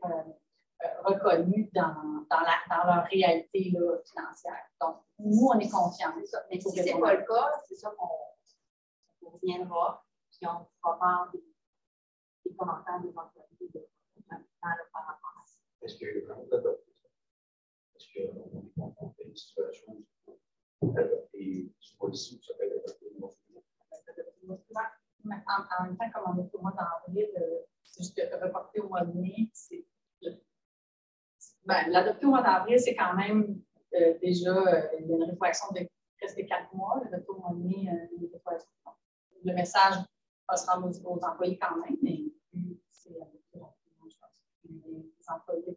reconnus dans leur réalité là, financière. Donc, nous, on est confiants. Mais si ce n'est pas le cas, c'est ça qu'on reviendra, puis on fera part des commentaires des employés par rapport à ça. Est-ce que quand on adopte ça, est-ce qu'on est confronté à une situation d'adopter une policy qui s'appelle adopter une motion? En même temps, comme on est au mois d'avril, c'est juste reporté au mois de mai. L'adopter au mois d'avril, c'est quand même déjà il y a une réflexion de presque 4 mois. L'adopter au mois de mai, une réflexion. Le message va se rendre aux employés quand même, mais c'est je pense que les employés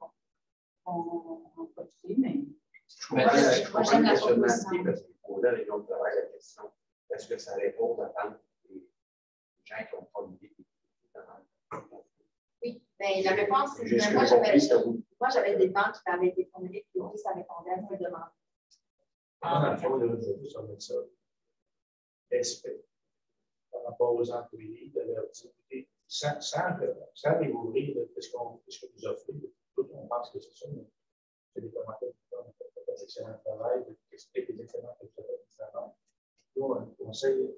vont profiter, mais Je comprends la questionnement parce qu'il posait à l'Union de travail la question est-ce que ça répond aux attentes des gens qui ont formulé des oui, mais la réponse, c'est moi, j'avais des banques qui m'avaient été formulées et puis ça répondait à mes demandes. Dans le fond, je veux juste remettre ça. Respect par rapport aux employés, de leur dire, sans les ouvrir de ce que vous offrez, tout on pense que c'est ça, mais c'est des commentaires qui font un excellent travail, qui expliquent les excellents que vous avez fait avant. Nous, on conseille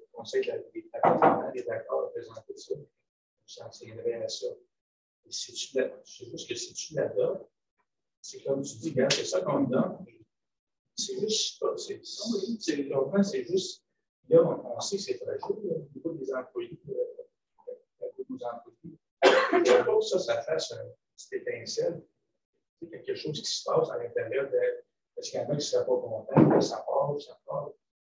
d'accompagnement et d'accord à présenter ça. On s'en tiendrait à ça. C'est juste que si tu l'adoptes, c'est comme tu dis, regarde, c'est ça qu'on donne. C'est juste pas, c'est juste, là, on sait que c'est fragile au niveau des employés, nos employés. Pour ça fasse une petite étincelle, c'est quelque chose qui se passe à l'intérieur parce qu'il y en a qui ne seraient pas contents, ça part.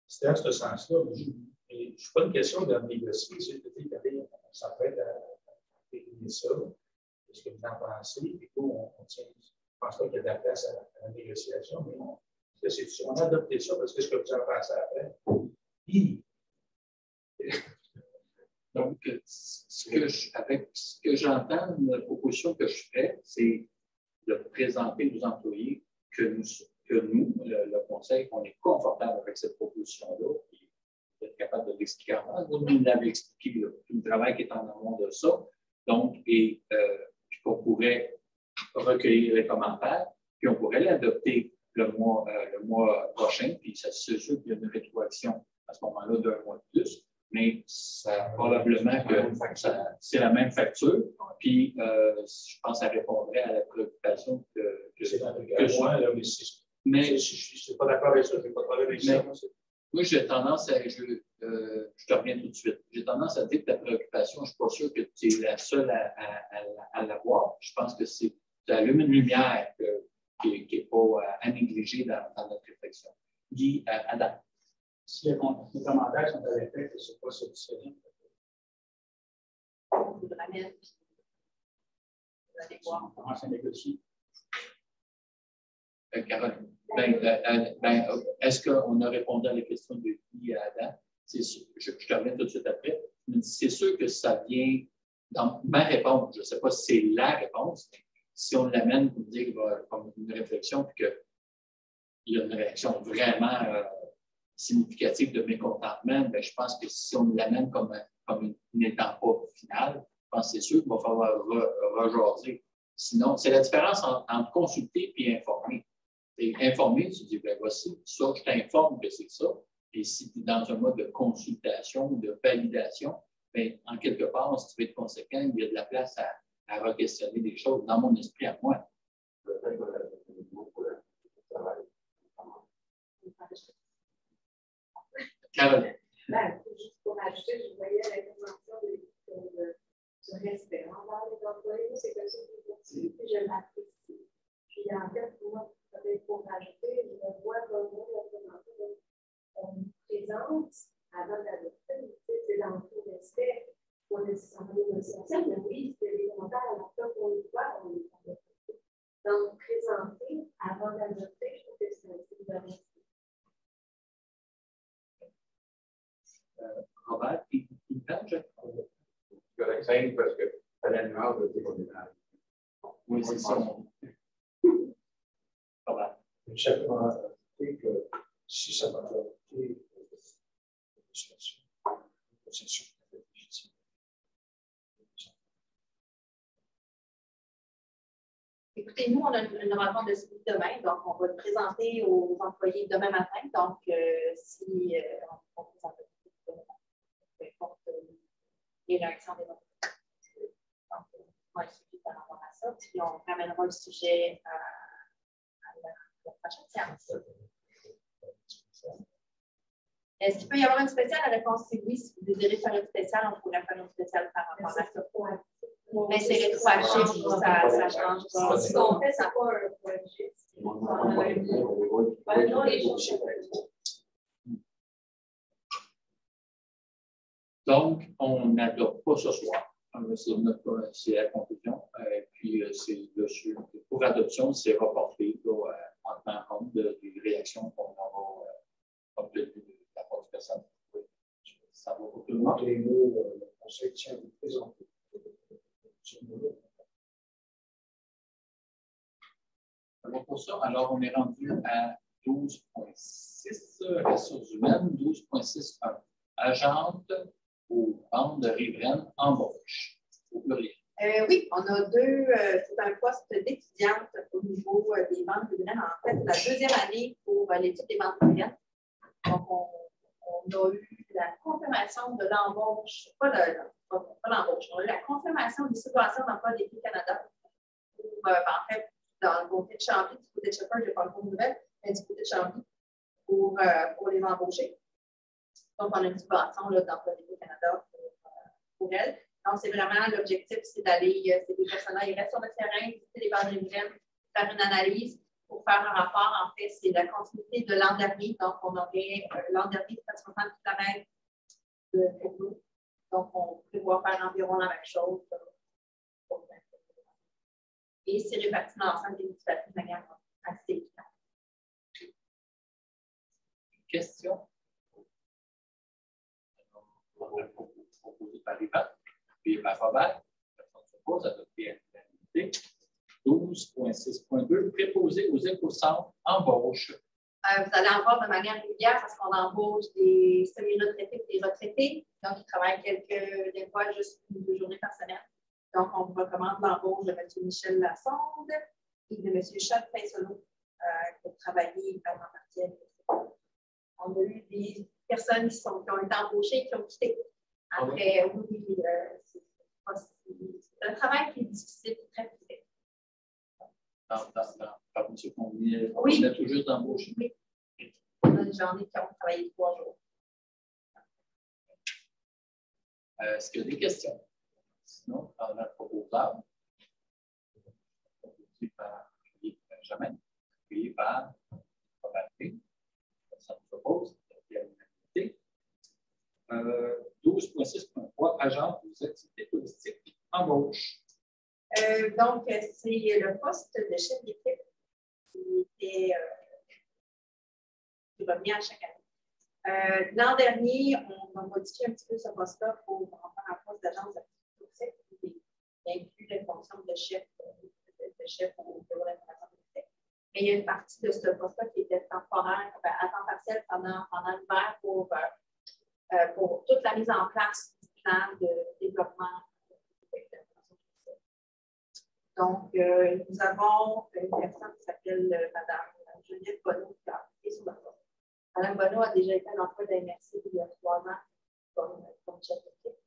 C'est dans ce sens-là. Je ne suis pas une question de négocier, c'est de dire que ça peut être à éliminer ça. Qu'est-ce que vous en pensez? Et puis, on tient. Je ne pense pas qu'il y a de la place à la négociation, mais on a adopté ça parce que ce que vous en pensez après. Donc, avec ce que j'entends, la proposition que je fais, c'est de présenter aux employés que nous, le Conseil, on est confortable avec cette proposition-là, et d'être capable de l'expliquer avant. Vous nous l'avez expliqué, tout le travail qui est en amont de ça. Donc, puis qu'on pourrait recueillir les commentaires, puis on pourrait l'adopter le mois prochain, puis ça se sûr qu'il y a une rétroaction à ce moment-là d'un mois de plus, mais ça, probablement que c'est la même facture, puis je pense que ça répondrait à la préoccupation que mais je ne suis pas d'accord avec ça, je n'ai pas de problème avec ça. Moi, j'ai tendance à, je te reviens tout de suite, j'ai tendance à dire que ta préoccupation, je ne suis pas sûr que tu es la seule à l'avoir. Je pense que ça allume une lumière qui n'est pas à négliger dans notre réflexion. Guy, Adam. Si les commentaires sont à l'effet que ce n'est pas satisfaisant, vous le ramène, vous allez voir. on commence à négocier. Caroline, est-ce qu'on a répondu à la question de Guy et Adam? Je te reviens tout de suite après. C'est sûr que ça vient dans ma réponse, je ne sais pas si c'est la réponse, mais si on l'amène pour dire comme une réflexion, puis qu'il y a une réaction vraiment significative de mécontentement, bien, je pense que si on l'amène comme une étape finale, je pense que c'est sûr qu'il va falloir rejaser. Sinon, c'est la différence entre consulter et informer. Informer, tu dis, ben voici, ça, je t'informe que c'est ça. Et si tu es dans un mode de consultation ou de validation, bien, en quelque part, si tu veux être conséquent, il y a de la place à re-questionner des choses dans mon esprit à moi. Caroline. Ben, juste pour ajouter, je voyais la convention du respect envers les employés, c'est quelque chose qui puis je l'apprécie. Puis en fait, moi, peut-être pour rajouter, je me vois vraiment la convention qu'on présente avant d'adopter. C'est dans le respect pour les employés social, mais oui, c'est les commentaires à la fois qu'on le voit, on les adopte. Donc, présenter avant d'adopter, je trouve que c'est un signe de respect. Robert, il parle, je crois. C'est correct, simple, parce que à la nuance de dire qu'on est dans. Oui, c'est ça. Robert. Je sais que si ça va adopter c'est sûr que c'est légitime. Écoutez, nous, on a une rencontre de suivi demain, donc on va le présenter aux employés demain matin. Donc, si on présente peu importe les réactions des employés. Donc, on va suivre par rapport à ça, puis on ramènera le sujet à la prochaine séance. Est-ce qu'il peut y avoir une spéciale? La réponse c'est oui. Si vous désirez faire une spéciale, on pourrait faire une spéciale par rapport à ça. Mais c'est rétroactif, ça change. Ce qu'on fait, ça pas un projet. Donc, on n'adopte pas ce soir. C'est la conclusion. Puis, c'est dessus. Pour adoption, c'est reporté en tenant compte des réactions qu'on aura obtenues de la part du personnel. Ça va pour tout le monde. Les mots, le conseil tient à vous présenter. Pour ça, alors on est rendu à 12.6 ressources humaines, 12.6.1 agente aux bandes de riveraines embauche. Au pluriel. Oui, on a c'est un poste d'étudiante au niveau des bandes riveraines. En fait, la deuxième année pour l'étude des bandes riveraines. Donc, on a eu la confirmation de l'embauche, pas l'embauche, on a eu la confirmation du subvention d'emploi d'Équipe Canada. En fait, dans le côté de Chambly, du côté de Shepherd, je n'ai pas le de nouvelles, mais du côté de Chambly, pour les embaucher. Donc, on a une subvention d'emploi d'Équipe Canada pour elles. Donc, c'est vraiment l'objectif, c'est d'aller, ces deux personnes-là, ils restent sur le terrain, visiter les bandes riveraines, faire une analyse pour faire un rapport. En fait, c'est la continuité de l'an dernier. Donc, on aurait l'an dernier, c'était 60 km pour nous. Donc, on prévoit faire environ la même chose. Et c'est réparti dans l'ensemble des municipalités de manière assez équitable. Question? On va proposer par Yvan, puis par Robert. Personne ne se pose, adopter à l'unité. 12.6.2, préposé aux éco-centres embauche. Vous allez en voir de manière régulière parce qu'on embauche des semi-retraités et des retraités. Donc, ils travaillent des fois juste 2 journées par semaine. Donc, on vous recommande l'embauche de M. Michel Lassonde et de M. Charles Pinsolo pour travailler en partiel. On a eu des personnes qui ont été embauchées et qui ont quitté. Après, oui, c'est un travail qui est difficile, très difficile. Par M. Combier, oui. On a tout juste d'embaucher. Oui. On a des journées qui ont travaillé 3 jours. Est-ce qu'il y a des questions? Sinon, par la proposable, proposée par Benjamin, puis par Robert. Ça nous propose, il y a une unité. 12.6.3, agent aux activités touristiques, embauche. Donc, c'est le poste de chef d'équipe qui revient à chaque année. L'an dernier, on a modifié un petit peu ce poste-là pour en faire un poste d'agence d'activité touristique. inclut les fonctions de chef au bureau d'information politique. Mais il y a une partie de ce poste-là qui était temporaire, à temps partiel pendant l'hiver pour toute la mise en place du plan de développement. Donc, nous avons une personne qui s'appelle Mme Juliette Bonneau qui a appliqué sur le poste. Mme Bonneau a déjà été à l'emploi de la MRC il y a 3 ans comme chef d'équipe.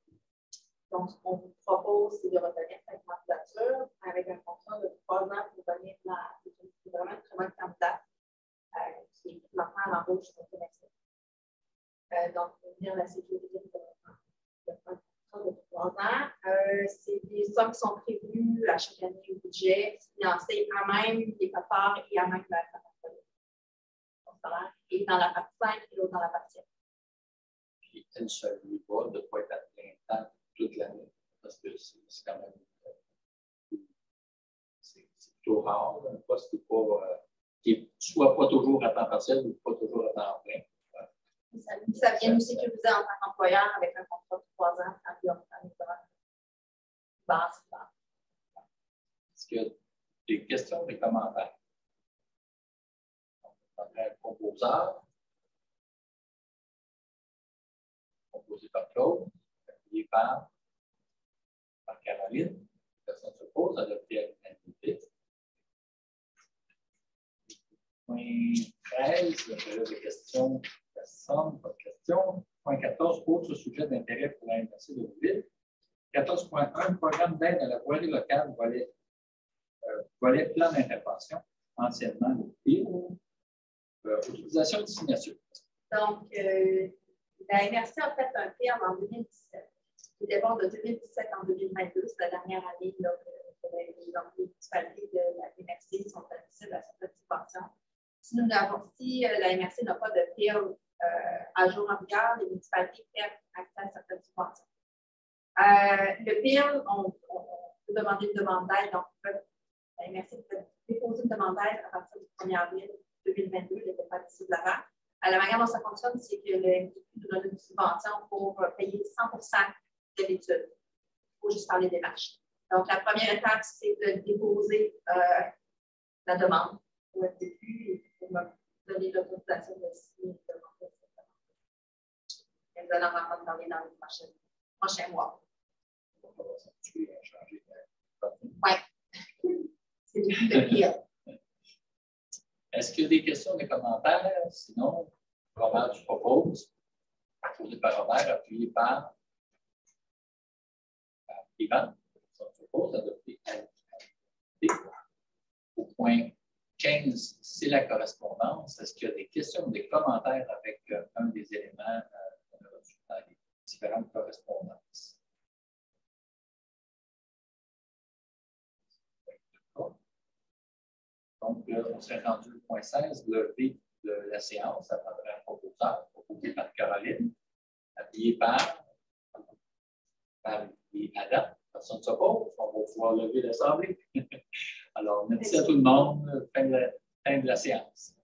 Donc, ce qu'on vous propose, c'est de retenir cette candidature avec un contrat de 3 ans pour venir c'est vraiment une très bonne candidate qui est maintenant à l'embauche de commercial. Donc, pour venir la sécurité de un contrat de 3 ans. C'est des sommes qui sont prévues à chaque année au budget, financées à même les papards et à même la salaire, et dans la partie 5 et l'autre dans la partie 7. Puis, elle ne se loue pas de ne pas être à plein temps toute l'année, parce que c'est quand même c'est plutôt rare, un poste qui n'est soit pas toujours à temps partiel ou pas toujours à temps plein. Ça vient nous sécuriser en tant qu'employeur avec un contrat de 3 ans basse. Est-ce qu'il y a des questions, des commentaires? Un composeur, composé par Claude, appuyé par Caroline. Personne ne se pose, adopté à l'unanimité. Point 13, le période de questions, personne, pas de questions. Point 14, autre sujet d'intérêt pour la MRC de Rouville. 14.1, programme d'aide à la voirie locale, volet plan d'intervention, anciennement le PIL. Utilisation de signature. Donc, la MRC a fait un PIL en 2017. Il dépend de 2017 en 2022, c'est la dernière année là, que les municipalités de la MRC sont admissibles à cette subvention. Si la MRC n'a pas de PIL à jour en vigueur, les municipalités perdent accès à certaines subventions. Le PIL, on peut demander une demande d'aide. Donc, la MRC peut déposer une demande d'aide à partir du 1er avril 2022, il n'était pas possible avant. La manière dont ça fonctionne, c'est que le nous donne une subvention pour payer 100% de l'étude. Il faut juste faire les démarches. Donc, la première étape, c'est de déposer la demande au FDQ et pour me donner l'autorisation de signer une demande. Et vous allez en entendre parler dans les prochains mois. Oui. C'est du de pire. Est-ce qu'il y a des questions, des commentaires? Sinon, Robert, tu proposes, posé par Robert, appuyé par Ivan. Ça propose, adopté au point 15, c'est la correspondance. Est-ce qu'il y a des questions ou des commentaires avec un des éléments qu'on a reçus dans les différentes correspondances? Donc, on s'est rendu au point 16, levé de la séance, à travers un proposeur, proposé par Caroline, appuyé par Adam. Personne ne s'oppose, on va pouvoir lever l'Assemblée. Alors, merci à tout le monde. Fin de la séance.